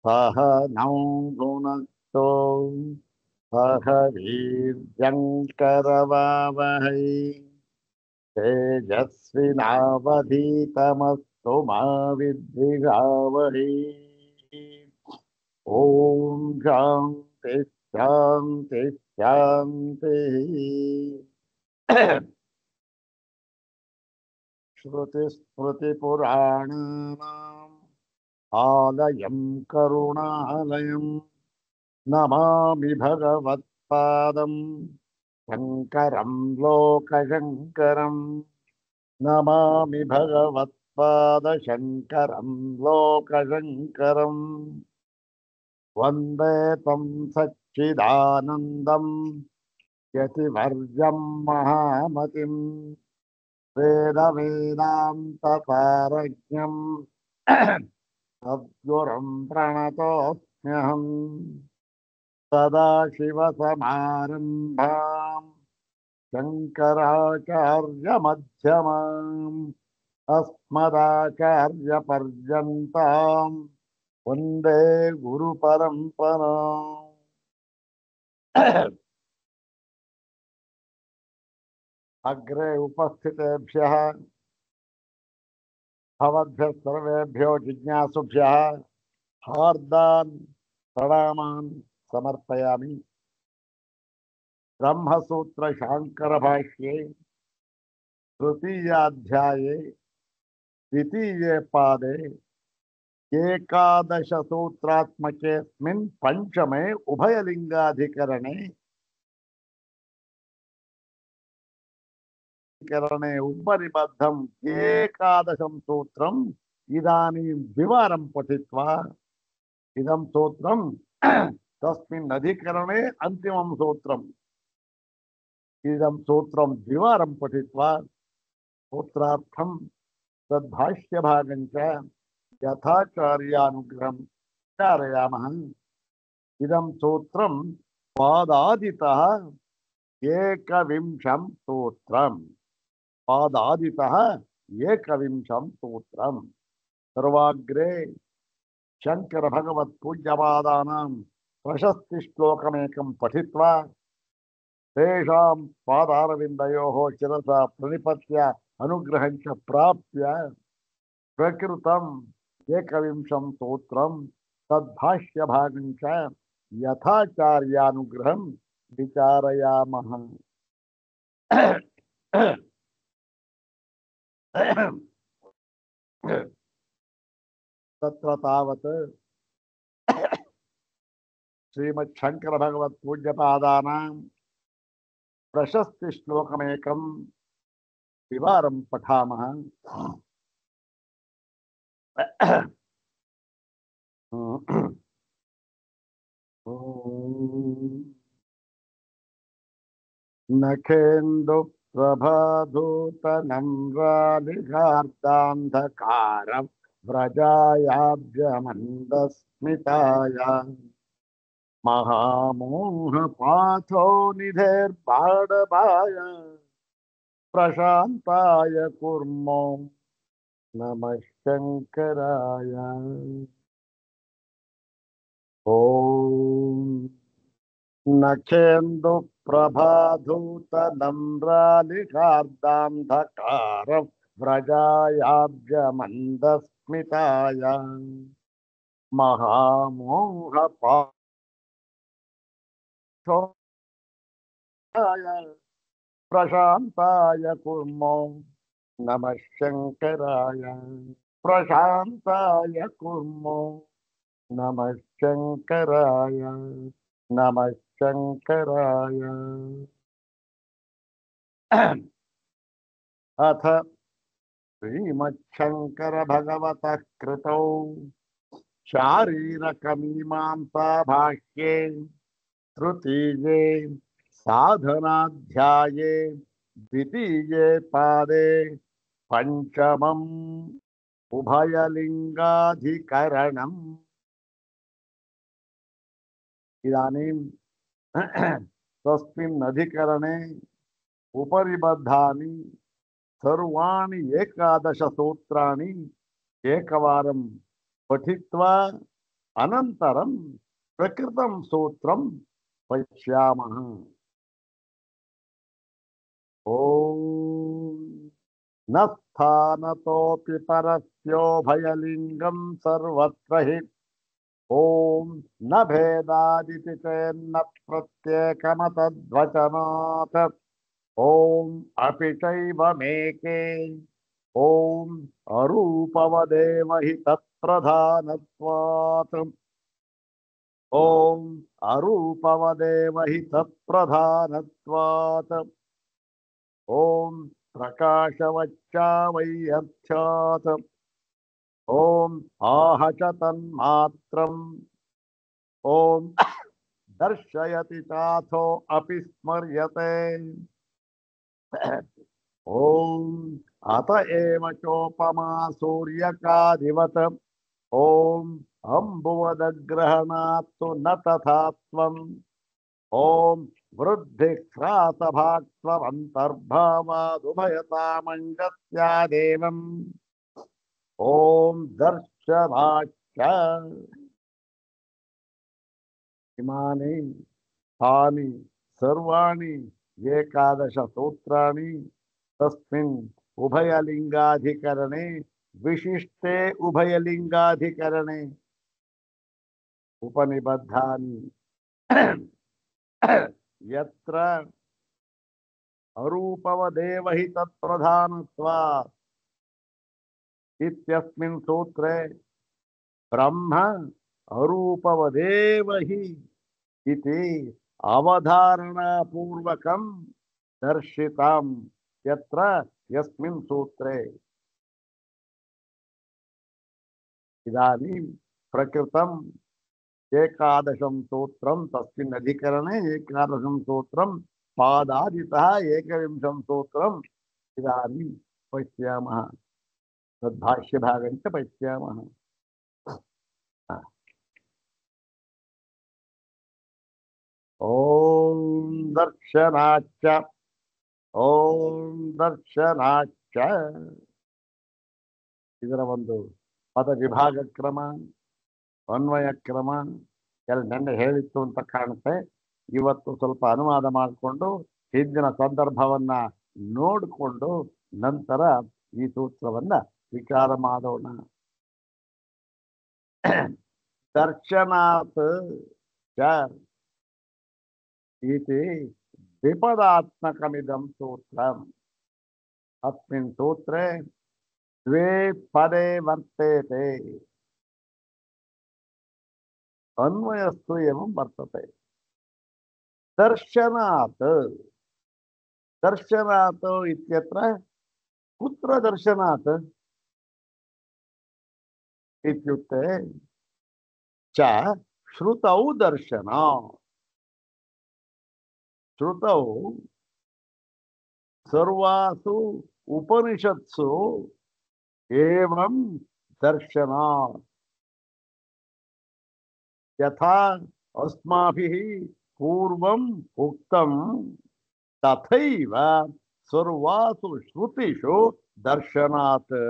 सह नौ भुनक्तो सह वीर्यङ्करवावहै तेजस्विनावधीतमस्तु मा विद्विषावहै। ॐ शान्ति शान्ति शान्तिः। श्रुतिस्मृतिपुराणानाम् आलयं करुणालयं नमामि भगवत्पादं शङ्करं लोकशङ्करं नमामि भगवत्पादशङ्करं लोकशङ्करम् वन्दे तं सच्चिदानन्दं यतिवर्यं महामतिम् वेदवेदान्तपारज्ञम् सद्गुरुं प्रणतोऽस्म्यहम् सदाशिवसमारम्भाम् शङ्कराचार्यमध्यमाम् अस्मदाचार्यपर्यन्ताम् वन्दे गुरुपरम्पराम्। अग्रे उपस्थितेभ्यः भवद्भ्यः सर्वेभ्यो जिज्ञासुभ्यः हार्दान् प्रणामान् समर्पयामि। ब्रह्मसूत्र शाङ्करभाष्ये तृतीयाध्याये द्वितीये पादे एकादश सूत्रात्मकेऽस्मिन् पञ्चमे उभयलिङ्गाधिकरणे उपनिबद्धम् एकादशं सूत्रम् इदानीं द्विवारं पठित्वा इदं सूत्रं तस्मिन् अधिकरणे अन्तिमं सूत्रम् इदं सूत्रं द्विवारं पठित्वा सूत्रार्थं तद्भाष्यभागं च यथाचार्यानुग्रहं कारयामः। इदं सूत्रं पादादितः एकविंशं सूत्रम् पादादितः एकविंशं सूत्रम् सर्वाग्रे शंकर भगवत पूज्यपादानां प्रशस्ति श्लोकमेकं पठित्वा तेषां पादारविन्दयोः शिरसा प्रणिपत्य अनुग्रहं च प्राप्य प्रकृतम् एकविंशं सूत्रं तद्भाष्यभागं च यथाचार्यानुग्रहं विचारयामः। तत्र तावत् श्रीमच्छंकर भगवत पूज्यपादानां प्रशस्ति श्लोकमेकं द्विवारं पठामः। नखेन्दु प्रभाधूतनं रालिघार्दान्धकारं व्रजायाब्जमन्दस्मिताय महामोहपाथो निधेर्बाडभाय प्रशान्ताय कुर्मो नमः शङ्कराय। ॐ नखेन्दु प्रभाधूतनं रालिघार्दान्धकारं व्रजायाब्जमन्दस्मिताय महामोहपाथो प्रशान्ताय कुर्मो नमः शङ्कराय। प्रशान्ताय कुर्मो नमः शङ्कराय नमः शङ्कराय। अथ श्रीमच्छंकर भगवतः कृतौ शारीरकमीमांसा भाष्ये तृतीये साधनाध्याये द्वितीये पादे पंचमम् उभयलिंगाधिकरणम्। इदानीं तस्मिन् अधिकरणे उपरिबद्धानि सर्वाणि एकादश सूत्राणि एकवारं पठित्वा ಅನಂತರಂ ಪ್ರಕೃತಂ ಸೂತ್ರಂ ಪಶ್ಯಾಮಃ. ಓಂ ನ ಸ್ಥಾನತೋಪಿ ಪರಸ್ಯೋಭಯಲಿಂಗಂ ಸರ್ವತ್ರ ಹಿ. ಓಂ ನ ಭೇದಾದಿತಿ ಚೇನ್ನ ಪ್ರತ್ಯೇಕಮತದ್ವಚನಾತ್. ಓಂ ಅಪಿ ಚೈವ ಮೇಕೆ. ಓಂ ಅರೂಪವದೇವ ಹಿ ತತ್ಪ್ರಧಾನತ್ವಾತ್. ಓಂ ಅರೂಪವದೇವ ಹಿ ತತ್ಪ್ರಧಾನತ್ವಾತ್. ಓಂ ಪ್ರಕಾಶವಚ್ಚಾವೈಯರ್ಥ್ಯಾತ್. ಓಂ ಆಹ ಚ ತನ್ಮಾತ್ರಂ. ಓಂ ದರ್ಶಯತಿ ಚಾಥೋ ಅಪಿ ಸ್ಮರ್ಯತೆ. ಓಂ ಅತ ಏವ ಚೋಪಮಾ ಸೂರ್ಯಕಾದಿವತ್. ಓಂ ಅಂಬುವದಗ್ರಹಣಾತ್ತು ನ ತಥಾತ್ವಂ. ಓಂ ವೃದ್ಧಿಕ್ರಾಸಭಾಕ್ತ್ವಮಂತರ್ಭಾವಾದುಭಯತಾಮಂಗಸ್ಯಾದೇವಂ. ಓಂ ದರ್ಶನಾಚ್ಚ. ಇಮಾನಿ ತಾನಿ ಸರ್ವಾಣಿ ಏಕಾದಶ ಸೂತ್ರಾಣಿ ತಸ್ಮಿನ್ ಉಭಯಲಿಂಗಾಧಿಕರಣೆ ವಿಶಿಷ್ಟೇ ಉಭಯಲಿಂಗಾಧಿಕರಣೆ ಉಪನಿಬದ್ಧಾನಿ ಯತ್ರ ಅರೂಪವದೇವ ಹಿ ತತ್ಪ್ರಧಾನತ್ವಾತ್ ಇತ್ಯಸ್ಮಿನ್ ಸೂತ್ರೇ ಬ್ರಹ್ಮ ಅರೂಪವದೇವ ಹಿ ಇತಿ ಅವಧಾರಣಾಪೂರ್ವಕಂ ದರ್ಶಿತಂ ಯತ್ರ ಯಸ್ಮಿನ್ ಸೂತ್ರೇ. ಇದಾನೀಂ ಪ್ರಕೃತಂ ಏಕಾದಶಂ ಸೂತ್ರಂ ತಸ್ಮಿನ್ ಅಧಿಕರಣೆ ಏಕಾದಶಂ ಸೂತ್ರಂ ಪಾದಾದಿತಃ ಏಕವಿಂಶಂ ಸೂತ್ರಂ ಇದಾನೀಂ ಪಶ್ಯಾಮಃ. ತದ್ಭಾಷ್ಯಭಾಗಂಚ ಪಶ್ಯಾಮಃ. ಓಂ ದರ್ಶನಾಚ್ಚ. ಓಂ ದರ್ಶನಾಚ್ಚ. ಇದರ ಒಂದು ಪದ ವಿಭಾಗ ಕ್ರಮ, ಅನ್ವಯ ಕ್ರಮ ನೆನ್ನೆ ಹೇಳಿತ್ತು ಅಂತ ಕಾಣುತ್ತೆ. ಇವತ್ತು ಸ್ವಲ್ಪ ಅನುವಾದ ಮಾಡಿಕೊಂಡು ಹಿಂದಿನ ಸಂದರ್ಭವನ್ನ ನೋಡಿಕೊಂಡು ನಂತರ ಈ ಸೂತ್ರವನ್ನ ವಿಚಾರ ಮಾಡೋಣ. ದರ್ಶನಾತ್ ಚ ಇತಿ ವಿಪದಾತ್ಮಕಮಿದಂ ಸೂತ್ರಂ. ಅಸ್ಮಿನ್ ಸೂತ್ರೇ ದ್ವೇ ಪದೇ ವರ್ತೇತೆ. ಅನ್ವಯಸ್ತು ಏವಂ ವರ್ತತೆ. ದರ್ಶನಾತ್. ದರ್ಶನಾತ್ ಇತ್ಯತ್ರ ಕುತ್ರ ದರ್ಶನಾತ್ ಇತ್ಯುಕ್ತೆ ಚ ಶ್ರುತೌ ದರ್ಶನ. ಶ್ರುತೌ ಸರ್ವಾಸು ಉಪನಿಷತ್ಸು ಏವಂ ದರ್ಶನಾತ್. ಯಥಾ ಅಸ್ಮಾಭಿಃ ಪೂರ್ವಂ ಉಕ್ತಂ ತಥೈವ ಸರ್ವಾಸು ಶ್ರುತಿಷು ದರ್ಶನಾತ್.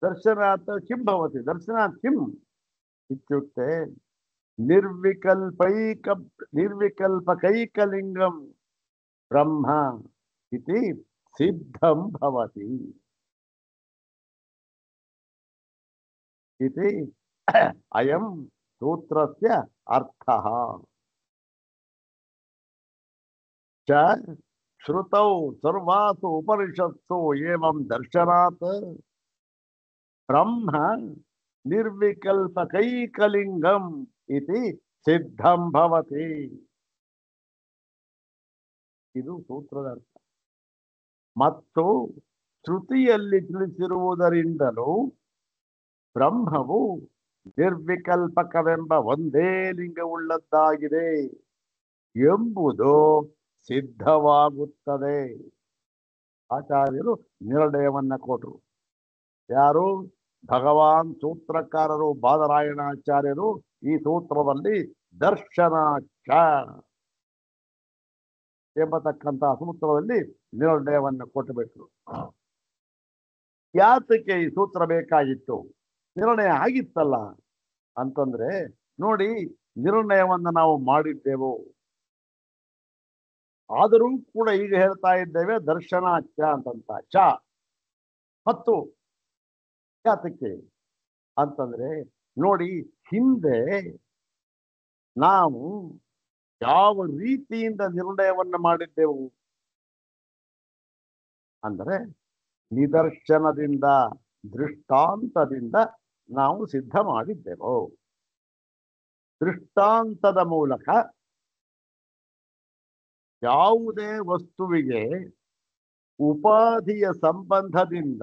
ದರ್ಶನಾತ್ ಕಿಂ ಭವತಿ? ದರ್ಶನಾತ್ ಕಿಂ ಇತ್ಯುಕ್ತೆ ನಿರ್ವಿಕಲ್ಪಕೈಕಲಿಂಗಂ ಬ್ರಹ್ಮ ಇತಿ ಸಿದ್ಧಂ ಭವತಿ ಇತಿ ಅಯಂ ಸೂತ್ರಸ್ಯ ಅರ್ಥಃ. ಚ ಶ್ರುತೌ ಸರ್ವಾಸು ಉಪನಿಷತ್ಸು ಏವಂ ದರ್ಶನಾತ್ ಬ್ರಹ್ಮ ನಿರ್ವಿಕಲ್ಪಕೈಕಲಿಂಗಂ ಇತಿ ಸಿದ್ಧಂ ಭವತಿ. ಇದು ಸೂತ್ರದ ಅರ್ಥ. ಮತ್ತು ಶ್ರುತಿಯಲ್ಲಿ ತಿಳಿಸಿರುವುದರಿಂದಲೂ ಬ್ರಹ್ಮವು ನಿರ್ವಿಕಲ್ಪಕವೆಂಬ ಒಂದೇ ಲಿಂಗವುಳ್ಳದ್ದಾಗಿದೆ ಎಂಬುದು ಸಿದ್ಧವಾಗುತ್ತದೆ. ಆಚಾರ್ಯರು ನಿರ್ಣಯವನ್ನ ಕೊಟ್ಟರು. ಯಾರು? ಭಗವಾನ್ ಸೂತ್ರಕಾರರು ಬಾದರಾಯಣಾಚಾರ್ಯರು ಈ ಸೂತ್ರದಲ್ಲಿ ದರ್ಶನಾಚ ಎಂಬತಕ್ಕಂತಹ ಸೂತ್ರದಲ್ಲಿ ನಿರ್ಣಯವನ್ನು ಕೊಟ್ಟುಬಿಟ್ರು. ಯಾತಕ್ಕೆ ಈ ಸೂತ್ರ ಬೇಕಾಗಿತ್ತು? ನಿರ್ಣಯ ಆಗಿತ್ತಲ್ಲ ಅಂತಂದ್ರೆ ನೋಡಿ, ನಿರ್ಣಯವನ್ನ ನಾವು ಮಾಡಿದ್ದೆವು. ಆದರೂ ಕೂಡ ಈಗ ಹೇಳ್ತಾ ಇದ್ದೇವೆ ದರ್ಶನಾಚ್ಯ ಅಂತಂತ. ಚ ಮತ್ತು ಯಾತಕ್ಕೆ ಅಂತಂದ್ರೆ ನೋಡಿ, ಹಿಂದೆ ನಾವು ಯಾವ ರೀತಿಯಿಂದ ನಿರ್ಣಯವನ್ನ ಮಾಡಿದ್ದೆವು ಅಂದರೆ ನಿದರ್ಶನದಿಂದ, ದೃಷ್ಟಾಂತದಿಂದ ನಾವು ಸಿದ್ಧ ಮಾಡಿದ್ದೆವು. ದೃಷ್ಟಾಂತದ ಮೂಲಕ ಯಾವುದೇ ವಸ್ತುವಿಗೆ ಉಪಾಧಿಯ ಸಂಬಂಧದಿಂದ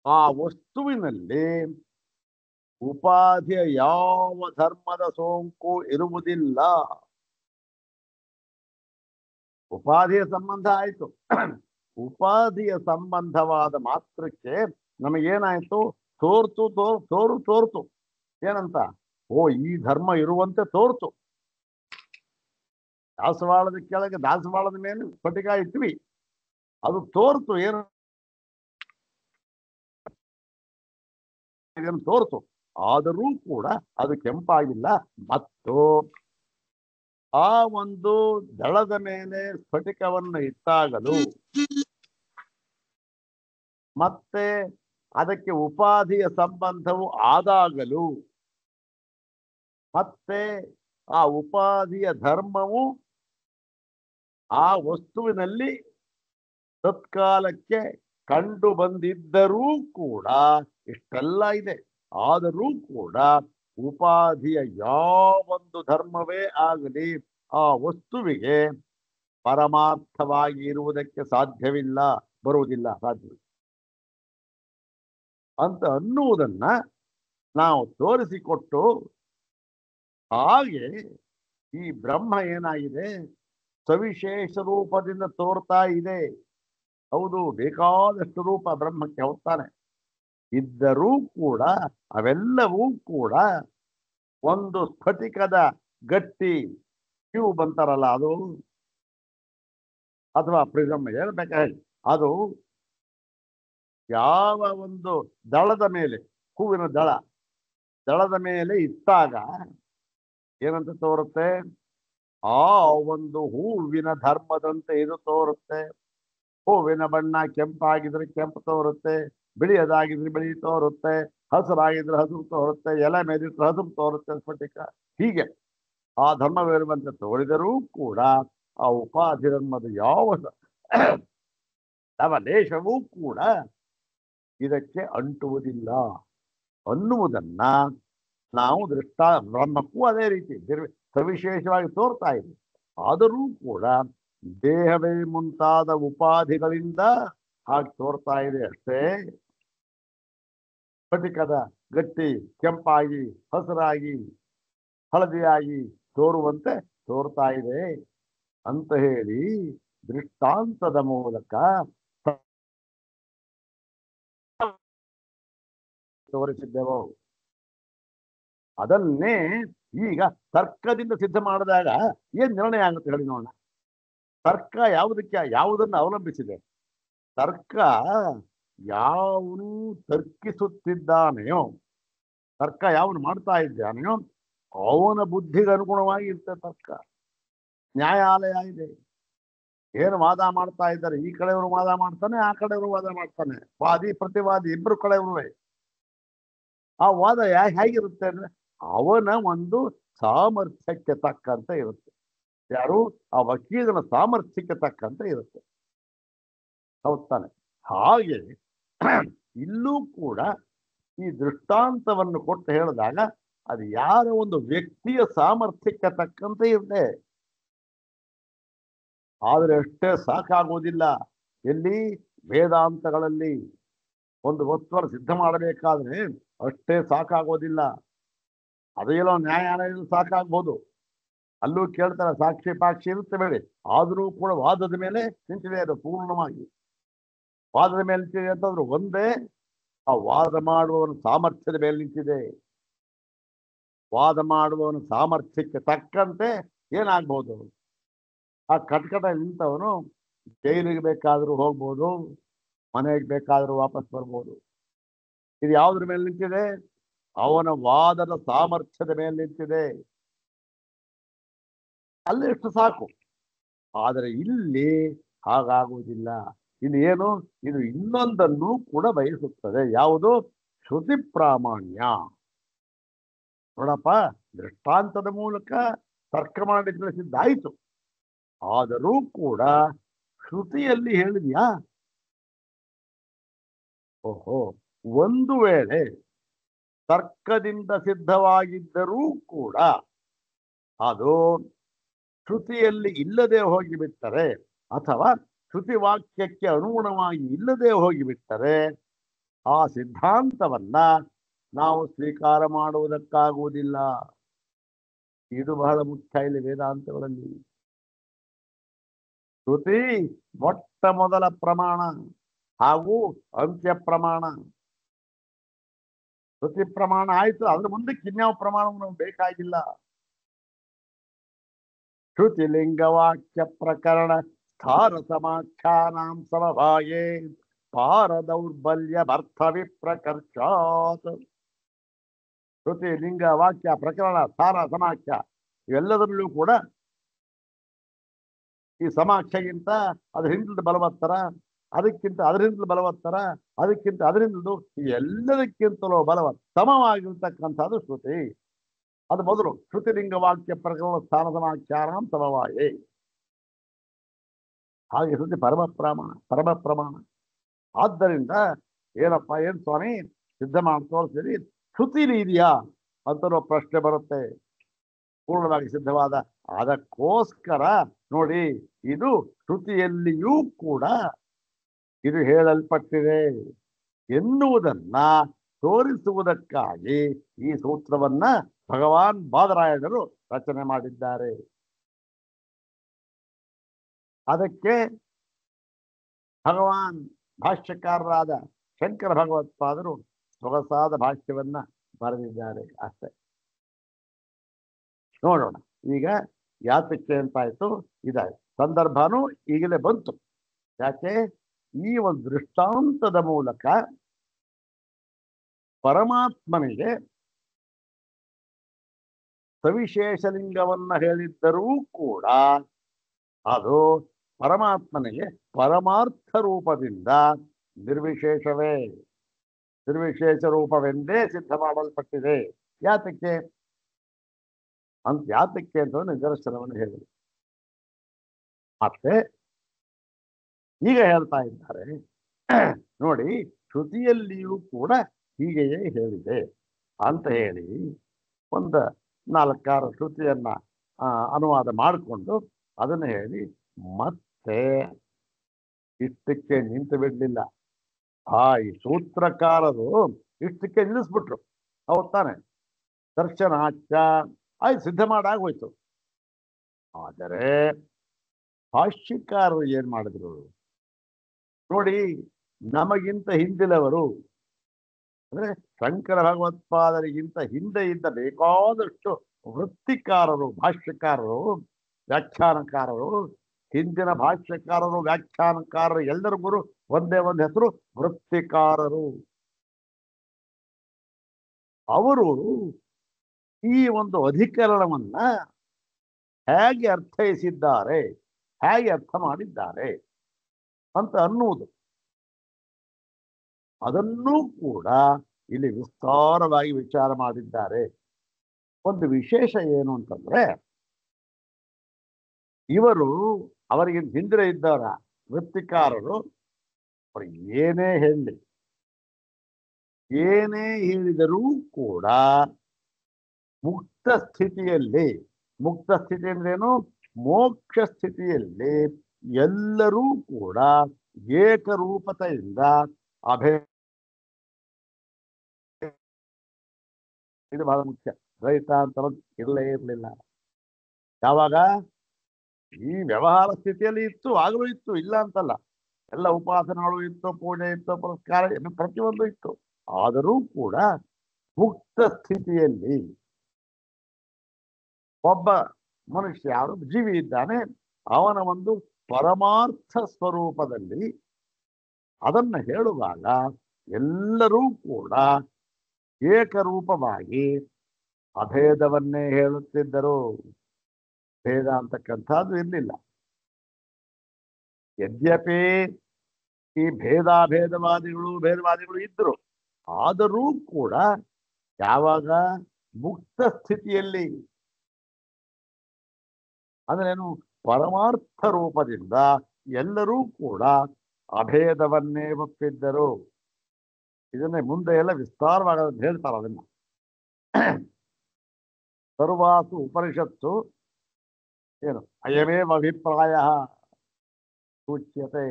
ಆ ವಸ್ತುವಿನಲ್ಲಿ ಉಪಾಧಿಯ ಯಾವ ಧರ್ಮದ ಸೋಂಕು ಇರುವುದಿಲ್ಲ. ಉಪಾಧಿಯ ಸಂಬಂಧ ಆಯ್ತು. ಉಪಾಧಿಯ ಸಂಬಂಧವಾದ ಮಾತ್ರಕ್ಕೆ ನಮಗೇನಾಯ್ತು? ತೋರ್ತು. ಏನಂತ? ಓ, ಈ ಧರ್ಮ ಇರುವಂತೆ ತೋರ್ತು. ದಾಸವಾಳದ ಕೆಳಗೆ, ದಾಸವಾಳದ ಮೇಲೆ ಸ್ಫಟಿಕ ಇಟ್ವಿ, ಅದು ತೋರ್ತು. ಏನು ತೋರ್ತು. ಆದರೂ ಕೂಡ ಅದು ಕೆಂಪಾಗಿಲ್ಲ. ಮತ್ತು ಆ ಒಂದು ದಳದ ಮೇಲೆ ಸ್ಫಟಿಕವನ್ನು ಇಟ್ಟಾಗಲೂ ಮತ್ತೆ ಅದಕ್ಕೆ ಉಪಾಧಿಯ ಸಂಬಂಧವು ಆದಾಗಲೂ ಮತ್ತೆ ಆ ಉಪಾಧಿಯ ಧರ್ಮವು ಆ ವಸ್ತುವಿನಲ್ಲಿ ತತ್ಕಾಲಕ್ಕೆ ಕಂಡು ಬಂದಿದ್ದರೂ ಕೂಡ, ಇಷ್ಟೆಲ್ಲ ಇದೆ, ಆದರೂ ಕೂಡ ಉಪಾಧಿಯ ಯಾವೊಂದು ಧರ್ಮವೇ ಆಗಲಿ ಆ ವಸ್ತುವಿಗೆ ಪರಮಾರ್ಥವಾಗಿ ಇರುವುದಕ್ಕೆ ಸಾಧ್ಯವಿಲ್ಲ, ಬರುವುದಿಲ್ಲ, ಸಾಧ್ಯವಿಲ್ಲ ಅಂತ ಅನ್ನುವುದನ್ನ ನಾವು ತೋರಿಸಿಕೊಟ್ಟು, ಹಾಗೆ ಈ ಬ್ರಹ್ಮ ಏನಾಗಿದೆ? ಸವಿಶೇಷ ರೂಪದಿಂದ ತೋರ್ತಾ ಇದೆ. ಹೌದು, ಬೇಕಾದಷ್ಟು ರೂಪ ಬ್ರಹ್ಮಕ್ಕೆ ಹೋಗ್ತಾನೆ. ಇದ್ದರೂ ಕೂಡ ಅವೆಲ್ಲವೂ ಕೂಡ ಒಂದು ಸ್ಫಟಿಕದ ಗಟ್ಟಿ ಟ್ಯೂಬ್ ಅಂತಾರಲ್ಲ ಅದು, ಅಥವಾ ಪ್ರಿಸಮ್ ಹೇಳ್ಬೇಕಾಗಿ, ಅದು ಯಾವ ಒಂದು ದಳದ ಮೇಲೆ, ಹೂವಿನ ದಳದ ಮೇಲೆ ಇಟ್ಟಾಗ ಏನಂತ ತೋರುತ್ತೆ? ಆ ಒಂದು ಹೂವಿನ ಧರ್ಮದಂತೆ ಇದು ತೋರುತ್ತೆ. ಹೂವಿನ ಬಣ್ಣ ಕೆಂಪಾಗಿದ್ರೆ ಕೆಂಪು ತೋರುತ್ತೆ, ಬಿಳಿಯದಾಗಿದ್ರೆ ಬಿಳಿ ತೋರುತ್ತೆ, ಹಸಿರಾಗಿದ್ರೆ ಹಸಿರು ತೋರುತ್ತೆ, ಎಲೆ ಮೇಲಿದ್ರೆ ಹಸಿರು ತೋರುತ್ತೆ ಸ್ಫಟಿಕ. ಹೀಗೆ ಆ ಧರ್ಮವಿರುವಂತೆ ತೋರಿದರೂ ಕೂಡ ಆ ಉಪಾಧಿ ಧರ್ಮದ ಯಾವ ಲೇಷವೂ ಕೂಡ ಇದಕ್ಕೆ ಅಂಟುವುದಿಲ್ಲ ಅನ್ನುವುದನ್ನ ನಾವು ಬ್ರಹ್ಮಕ್ಕೂ ಅದೇ ರೀತಿ ಸವಿಶೇಷವಾಗಿ ತೋರ್ತಾ ಇದೆ. ಆದರೂ ಕೂಡ ದೇಹವೇ ಮುಂತಾದ ಉಪಾಧಿಗಳಿಂದ ಹಾಗೆ ತೋರ್ತಾ ಇದೆ ಅಷ್ಟೇ. ಸ್ಫಟಿಕದ ಗಟ್ಟಿ ಕೆಂಪಾಗಿ, ಹಸಿರಾಗಿ, ಹಳದಿಯಾಗಿ ತೋರುವಂತೆ ತೋರ್ತಾ ಇದೆ ಅಂತ ಹೇಳಿ ದೃಷ್ಟಾಂತದ ಮೂಲಕ ತೋರಿಸಿದ್ದೆವು. ಅದನ್ನೇ ಈಗ ತರ್ಕದಿಂದ ಸಿದ್ಧ ಮಾಡಿದಾಗ ಏನ್ ನಿರ್ಣಯ ಆಗುತ್ತೆ ಹೇಳಿ ನೋಡೋಣ. ತರ್ಕ ಯಾವುದನ್ನು ಅವಲಂಬಿಸಿದೆ? ತರ್ಕ ಯಾವನು ತರ್ಕಿಸುತ್ತಿದ್ದಾನೆಯೋ, ತರ್ಕ ಯಾವನು ಮಾಡ್ತಾ ಇದ್ದಾನೆಯೋ ಅವನ ಬುದ್ಧಿಗೆ ಅನುಗುಣವಾಗಿ ಇರ್ತದೆ ತರ್ಕ. ನ್ಯಾಯಾಲಯ ಇದೆ, ಏನು ವಾದ ಮಾಡ್ತಾ ಇದ್ದಾರೆ, ಈ ಕಡೆಯವರು ವಾದ ಮಾಡ್ತಾನೆ, ಆ ಕಡೆಯವರು ವಾದ ಮಾಡ್ತಾನೆ, ವಾದಿ ಪ್ರತಿವಾದಿ ಇಬ್ರು ಕಡೆಯವರು. ಆ ವಾದ ಹೇಗಿರುತ್ತೆ ಅಂದ್ರೆ ಅವನ ಒಂದು ಸಾಮರ್ಥ್ಯಕ್ಕೆ ತಕ್ಕಂತ ಇರುತ್ತೆ. ಯಾರು? ಆ ವಕೀಲನ ಸಾಮರ್ಥ್ಯಕ್ಕೆ ತಕ್ಕಂತ ಇರುತ್ತೆ. ಹೌದಾನೆ? ಹಾಗೆ ಇಲ್ಲೂ ಕೂಡ ಈ ದೃಷ್ಟಾಂತವನ್ನು ಕೊಟ್ಟು ಹೇಳಿದಾಗ ಅದು ಯಾರ ಒಂದು ವ್ಯಕ್ತಿಯ ಸಾಮರ್ಥ್ಯಕ್ಕೆ ತಕ್ಕಂತೆ ಇರುತ್ತೆ. ಆದರೆ ಅಷ್ಟೇ ಸಾಕಾಗೋದಿಲ್ಲ. ಎಲ್ಲಿ? ವೇದಾಂತಗಳಲ್ಲಿ ಒಂದು ವಸ್ತುವನ್ನು ಸಿದ್ಧ ಮಾಡಬೇಕಾದ್ರೆ ಅಷ್ಟೇ ಸಾಕಾಗೋದಿಲ್ಲ. ಅದೇನೋ ನ್ಯಾಯಾಲಯದಲ್ಲಿ ಸಾಕಾಗ್ಬೋದು, ಅಲ್ಲೂ ಕೇಳ್ತಾರೆ, ಸಾಕ್ಷಿ ಪಾಕ್ಷಿ ಇರುತ್ತೆ ಬೇಡಿ, ಆದರೂ ಕೂಡ ವಾದದ ಮೇಲೆ ನಿಂತಿದೆ. ಅದು ಪೂರ್ಣವಾಗಿ ವಾದದ ಮೇಲೆ ನಿಂತಿದೆ ಅಂತಂದ್ರೆ ಒಂದೇ ಆ ವಾದ ಮಾಡುವವನ ಸಾಮರ್ಥ್ಯದ ಮೇಲೆ ನಿಂತಿದೆ. ವಾದ ಮಾಡುವವನ ಸಾಮರ್ಥ್ಯಕ್ಕೆ ತಕ್ಕಂತೆ ಏನಾಗ್ಬೋದು? ಆ ಕಟ್ಕಟ ನಿಂತವನು ಜೈಲಿಗೆ ಬೇಕಾದ್ರೂ ಹೋಗ್ಬೋದು, ಮನೆಗೆ ಬೇಕಾದ್ರೂ ವಾಪಸ್ ಬರ್ಬೋದು. ಇದು ಯಾವುದ್ರ ಮೇಲೆ ನಿಂತಿದೆ? ಅವನ ವಾದದ ಸಾಮರ್ಥ್ಯದ ಮೇಲೆ ನಿಂತಿದೆ. ಅಲ್ಲಿ ಎಷ್ಟು ಸಾಕು. ಆದರೆ ಇಲ್ಲಿ ಹಾಗಾಗುವುದಿಲ್ಲ. ಇಲ್ಲಿ ಏನು? ಇದು ಇನ್ನೊಂದನ್ನು ಕೂಡ ಬಯಸುತ್ತದೆ. ಯಾವುದು? ಶ್ರುತಿ ಪ್ರಾಮಾಣ್ಯ. ನೋಡಪ್ಪ, ದೃಷ್ಟಾಂತದ ಮೂಲಕ ತರ್ಕ ಮಾಡಿ ತಿಳಿಸಿದ್ದಾಯ್ತು. ಆದರೂ ಕೂಡ ಶ್ರುತಿಯಲ್ಲಿ ಹೇಳಿದ್ಯಾ? ಓಹೋ, ಒಂದು ವೇಳೆ ತರ್ಕದಿಂದ ಸಿದ್ಧವಾಗಿದ್ದರೂ ಕೂಡ ಅದು ಶ್ರುತಿಯಲ್ಲಿ ಇಲ್ಲದೆ ಹೋಗಿಬಿಟ್ಟರೆ, ಅಥವಾ ಶ್ರುತಿ ವಾಕ್ಯಕ್ಕೆ ಅನುಗುಣವಾಗಿ ಇಲ್ಲದೆ ಹೋಗಿಬಿಟ್ಟರೆ, ಆ ಸಿದ್ಧಾಂತವನ್ನ ನಾವು ಸ್ವೀಕಾರ ಮಾಡುವುದಕ್ಕಾಗುವುದಿಲ್ಲ. ಇದು ಬಹಳ ಮುಖ್ಯ ಇಲ್ಲಿ ವೇದಾಂತಗಳಲ್ಲಿ. ಶ್ರುತಿ ಮೊಟ್ಟ ಮೊದಲ ಪ್ರಮಾಣ ಹಾಗೂ ಅಂತ್ಯ ಪ್ರಮಾಣ. ಶ್ರುತಿ ಪ್ರಮಾಣ ಆಯ್ತು, ಅದ್ರ ಮುಂದಕ್ಕೆ ಇನ್ಯಾವ ಪ್ರಮಾಣವನ್ನು ಬೇಕಾಗಿಲ್ಲ. ಶ್ರುತಿಲಿಂಗವಾಕ್ಯ ಪ್ರಕರಣ ಸ್ಥಾನ ಸಮಾಖ್ಯಾನಾಂ ಸಮವಾಯೇ ಪಾರ ದೌರ್ಬಲ್ಯ ಭರ್ಥ ವಿಪ್ರಕರ್ಷಾತ್. ಶ್ರುತಿ ಲಿಂಗ ವಾಕ್ಯ ಪ್ರಕರಣ ಸ್ಥಾನ ಸಮಾಖ್ಯ ಇವೆಲ್ಲದರಲ್ಲೂ ಕೂಡ ಈ ಸಮಾಖ್ಯಗಿಂತ ಅದ್ರ ಹಿಂದದ ಬಲವತ್ತರ, ಅದಕ್ಕಿಂತ ಅದರಿಂದಲೂ ಬಲವತ್ತರ, ಅದಕ್ಕಿಂತ ಅದರಿಂದಲೂ ಎಲ್ಲದಕ್ಕಿಂತಲೂ ಬಲವತ್ತಮವಾಗಿರ್ತಕ್ಕಂಥದ್ದು ಶ್ರುತಿ. ಅದು ಮೊದಲು ಶ್ರುತಿಲಿಂಗ ವಾಕ್ಯ ಪ್ರಕರಣ ಸ್ಥಾನ ಸಮಾಖ್ಯಾನಾಂ ಸಮವಾಯೇ. ಹಾಗೆ ಶ್ರುತಿ ಪರಮ ಪ್ರಮಾಣ. ಆದ್ದರಿಂದ ಏನಪ್ಪ, ಏನ್ ಸ್ವಾಮಿ ಸಿದ್ಧ ಮಾಡಿ ತೋರಿಸ್ತೀರಿ, ಶ್ರುತಿಲಿ ಇದೆಯಾ ಅಂತ ಪ್ರಶ್ನೆ ಬರುತ್ತೆ. ಪೂರ್ಣವಾಗಿ ಸಿದ್ಧವಾದ, ಅದಕ್ಕೋಸ್ಕರ ನೋಡಿ ಇದು ಶ್ರುತಿಯಲ್ಲಿಯೂ ಕೂಡ ಇದು ಹೇಳಲ್ಪಟ್ಟಿದೆ ಎನ್ನುವುದನ್ನ ತೋರಿಸುವುದಕ್ಕಾಗಿ ಈ ಸೂತ್ರವನ್ನ ಭಗವಾನ್ ಬಾದರಾಯಣರು ರಚನೆ ಮಾಡಿದ್ದಾರೆ. ಅದಕ್ಕೆ ಭಗವಾನ್ ಭಾಷ್ಯಕಾರರಾದ ಶಂಕರ ಭಗವತ್ಪಾದರು ಸೊಗಸಾದ ಭಾಷ್ಯವನ್ನ ಬರೆದಿದ್ದಾರೆ. ಅಷ್ಟೇ. ನೋಡೋಣ ಈಗ ಯಾತಕ್ಕೆ ಅಂತಾಯ್ತು. ಇದಾಯ್ತು, ಸಂದರ್ಭನೂ ಈಗಲೇ ಬಂತು. ಯಾಕೆ? ಈ ಒಂದು ದೃಷ್ಟಾಂತದ ಮೂಲಕ ಪರಮಾತ್ಮನಿಗೆ ಸವಿಶೇಷ ಲಿಂಗವನ್ನ ಹೇಳಿದ್ದರೂ ಕೂಡ ಅದು ಪರಮಾತ್ಮನಿಗೆ ಪರಮಾರ್ಥ ರೂಪದಿಂದ ನಿರ್ವಿಶೇಷವೇ, ನಿರ್ವಿಶೇಷ ರೂಪವೆಂದೇ ಸಿದ್ಧ ಮಾಡಲ್ಪಟ್ಟಿದೆ. ಯಾತಕ್ಕೆ ಅಂತ ನಿದರ್ಶನವನ್ನು ಹೇಳಿದರು. ಮತ್ತೆ ಈಗ ಹೇಳ್ತಾ ಇದ್ದಾರೆ, ನೋಡಿ ಶ್ರುತಿಯಲ್ಲಿಯೂ ಕೂಡ ಹೀಗೆಯೇ ಹೇಳಿದೆ ಅಂತ ಹೇಳಿ ಒಂದು 4-6 ಶ್ರುತಿಯನ್ನ ಅನುವಾದ ಮಾಡಿಕೊಂಡು ಅದನ್ನು ಹೇಳಿ ಮತ್ತೆ ಇಷ್ಟಕ್ಕೆ ನಿಂತು ಬಿಡ್ಲಿಲ್ಲ. ಈ ಸೂತ್ರಕಾರರು ಇಷ್ಟಕ್ಕೆ ನಿಲ್ಲಿಸ್ಬಿಟ್ರು. ಹೌದ್ ತಾನೆ? ದರ್ಶನಾಚ್ಯ ಸಿದ್ಧ ಮಾಡಾಗೋಯ್ತು. ಆದರೆ ಭಾಷ್ಯಕಾರರು ಏನ್ ಮಾಡಿದ್ರು ನೋಡಿ, ನಮಗಿಂತ ಹಿಂದಿನವರು ಅಂದ್ರೆ ಶಂಕರ ಭಗವತ್ಪಾದರಿಗಿಂತ ಹಿಂದೆ ಇದ್ದ ಬೇಕಾದಷ್ಟು ವೃತ್ತಿಕಾರರು, ಭಾಷ್ಯಕಾರರು, ವ್ಯಾಖ್ಯಾನಕಾರರು, ಹಿಂದಿನ ಭಾಷ್ಯಕಾರರು, ವ್ಯಾಖ್ಯಾನಕಾರರು ಎಲ್ಲರಿಗೂ ಒಂದೇ ಒಂದು ಹೆಸರು, ವೃತ್ತಿಕಾರರು. ಅವರು ಈ ಒಂದು ಅಧಿಕರಣವನ್ನ ಹೇಗೆ ಅರ್ಥೈಸಿದ್ದಾರೆ, ಹೇಗೆ ಅರ್ಥ ಮಾಡಿದ್ದಾರೆ ಅಂತ ಅನ್ನುವುದು, ಅದನ್ನೂ ಕೂಡ ಇಲ್ಲಿ ವಿಸ್ತಾರವಾಗಿ ವಿಚಾರ ಮಾಡಿದ್ದಾರೆ. ಒಂದು ವಿಶೇಷ ಏನು ಅಂತಂದ್ರೆ, ಇವರು ಅವರಿಗೆ ಹಿಂದೆ ಇದ್ದವರ ವೃತ್ತಿಕಾರರು ಅವರು ಏನೇ ಹೇಳಿದರೂ ಕೂಡ ಮುಕ್ತ ಸ್ಥಿತಿಯಲ್ಲಿ, ಮುಕ್ತ ಸ್ಥಿತಿ ಅಂದ್ರೇನು? ಮೋಕ್ಷ ಸ್ಥಿತಿಯಲ್ಲಿ ಎಲ್ಲರೂ ಕೂಡ ಏಕರೂಪತೆಯಿಂದ ಇದು ಬಹಳ ಮುಖ್ಯ. ರೈತ ಅಂತ ಇರಲೇ ಇರಲಿಲ್ಲ. ಯಾವಾಗ ಈ ವ್ಯವಹಾರ ಸ್ಥಿತಿಯಲ್ಲಿ ಇತ್ತು, ಆಗಲೂ ಇತ್ತು, ಇಲ್ಲ ಅಂತಲ್ಲ. ಎಲ್ಲ ಉಪಾಸನೆಗಳು ಇತ್ತು, ಪೂಜೆ ಇತ್ತು, ಪುರಸ್ಕಾರ ಪ್ರತಿಯೊಂದು ಇತ್ತು. ಆದರೂ ಕೂಡ ಮುಕ್ತ ಸ್ಥಿತಿಯಲ್ಲಿ ಒಬ್ಬ ಮನುಷ್ಯ, ಯಾರು ಜೀವಿ ಇದ್ದಾನೆ, ಅವನ ಒಂದು ಪರಮಾರ್ಥ ಸ್ವರೂಪದಲ್ಲಿ ಅದನ್ನ ಹೇಳುವಾಗ ಎಲ್ಲರೂ ಕೂಡ ಏಕರೂಪವಾಗಿ ಅಭೇದವನ್ನೇ ಹೇಳುತ್ತಿದ್ದರು. ಭೇದ ಅಂತಕ್ಕಂಥದ್ದು ಇರಲಿಲ್ಲ. ಯದ್ಯಪಿ ಈ ಭೇದವಾದಿಗಳು ಇದ್ರು, ಆದರೂ ಕೂಡ ಯಾವಾಗ ಮುಕ್ತ ಸ್ಥಿತಿಯಲ್ಲಿ ಅಂದ್ರೇನು ಪರಮಾರ್ಥ ರೂಪದಿಂದ ಎಲ್ಲರೂ ಕೂಡ ಅಭೇದವನ್ನೇ ಒಪ್ಪಿದ್ದರು. ಇದನ್ನೇ ಮುಂದೆ ಎಲ್ಲ ವಿಸ್ತಾರವಾಗಿ ಹೇಳ್ತಾರೆ. ಅದನ್ನ ಸರ್ವಾಸು ಉಪನಿಷತ್ತು ಏನು ಅಯಮೇವ ಅಭಿಪ್ರಾಯ ಸೂಚ್ಯತೆ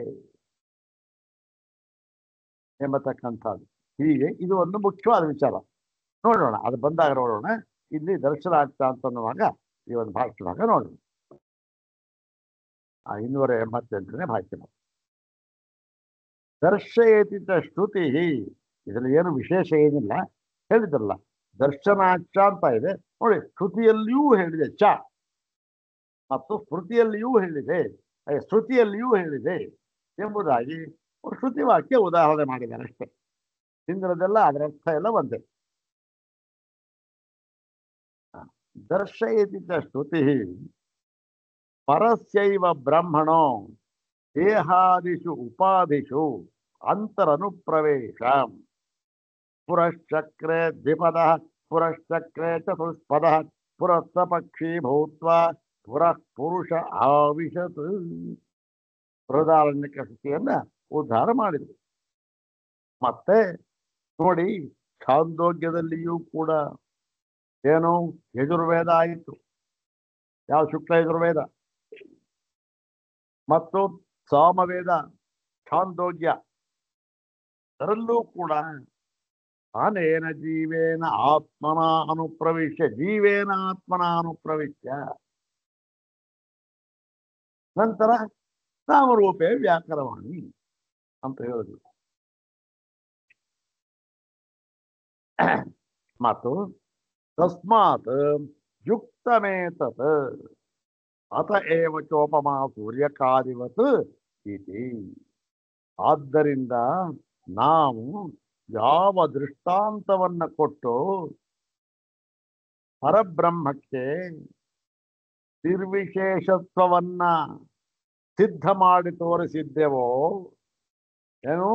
ಎಂಬತಕ್ಕಂಥದ್ದು. ಹೀಗೆ ಇದು ಒಂದು ಮುಖ್ಯವಾದ ವಿಚಾರ. ನೋಡೋಣ, ಅದು ಬಂದಾಗ ನೋಡೋಣ. ಇಲ್ಲಿ ದರ್ಶನಾರ್ಥ ಅಂತನ್ನುವಾಗ ಈ ಒಂದು ಭಾಷಣವಾಗ ನೋಡೋಣ. 288ನೇ ಭಾಷಣ. ದರ್ಶಯತಿ ಶ್ರುತಿ. ಇದರಲ್ಲಿ ಏನು ವಿಶೇಷ ಏನಿಲ್ಲ, ಹೇಳಿದ್ರಲ್ಲ ದರ್ಶನಾಚ ಅಂತ ಇದೆ ನೋಡಿ. ಶ್ರುತಿಯಲ್ಲಿಯೂ ಹೇಳಿದೆ ಚ, ಮತ್ತು ಸ್ಮೃತಿಯಲ್ಲಿಯೂ ಹೇಳಿದೆ, ಶ್ರುತಿಯಲ್ಲಿಯೂ ಹೇಳಿದೆ ಎಂಬುದಾಗಿ ಒಂದು ಶ್ರುತಿ ವಾಕ್ಯ ಉದಾಹರಣೆ ಮಾಡಿದ್ದಾರೆ ಅಷ್ಟೇ. ಹಿಂದಿನದೆಲ್ಲ ಅದರ ಅರ್ಥ ಎಲ್ಲ ಒಂದೇ. ದರ್ಶಯತಿ ಶ್ರುತಿ ಪರಸ್ಯೈವ ಬ್ರಹ್ಮಣೋ ದೇಹಾದಿಷು ಉಪಾಧಿಷು ಅಂತರನುಪ್ರವೇಶ ಪುರಶ್ಚಕ್ರೆ ದ್ವಿಪದ ಪುರಶ್ಚಕ್ರೆ ಚತುಷ್ಪದ ಪುರಸ್ಸಪಕ್ಷಿ ಭೂತ್ವಾ ಪುರಃ ಪುರುಷ ಆವಿಶತ್. ಬೃಹದಾರಣ್ಯಕ ಶ್ರುತಿಯನ್ನ ಉದ್ಧಾರ ಮಾಡಿದ್ರು. ಮತ್ತೆ ನೋಡಿ, ಛಾಂದೋಗ್ಯದಲ್ಲಿಯೂ ಕೂಡ ಏನು ಯಜುರ್ವೇದ ಆಯಿತು. ಯಾವ ಶುಕ್ಲ ಯಜುರ್ವೇದ ಮತ್ತು ಸಾಮವೇದ ಛಾಂದೋಗ್ಯ, ಅದರಲ್ಲೂ ಕೂಡ ಅನೇನ ಜೀವೇನ ಆತ್ಮನ ಅನುಪ್ರವಿಶ್ಯ, ಜೀವೇನ ಆತ್ಮನ ಅನುಪ್ರವಿಶ್ಯ. ನಂತರ ನಾಮರೂಪೇ ವ್ಯಾಕರವಾಣಿ ಅಂತ ಹೇಳಿದ್ರು. ಮತ್ತು ತಸ್ಮಾತ್ ಯುಕ್ತಮೇತತ್ ಅತ ಏವ ಚೋಪಮಾ ಸೂರ್ಯಕಾದಿವತ್ ಇತಿ. ಆದ್ದರಿಂದ ನಾವು ಯಾವ ದೃಷ್ಟಾಂತವನ್ನ ಕೊಟ್ಟು ಪರಬ್ರಹ್ಮಕ್ಕೆ ನಿರ್ವಿಶೇಷತ್ವವನ್ನ ಸಿದ್ಧ ಮಾಡಿ ತೋರಿಸಿದ್ದೆವೋ, ಏನು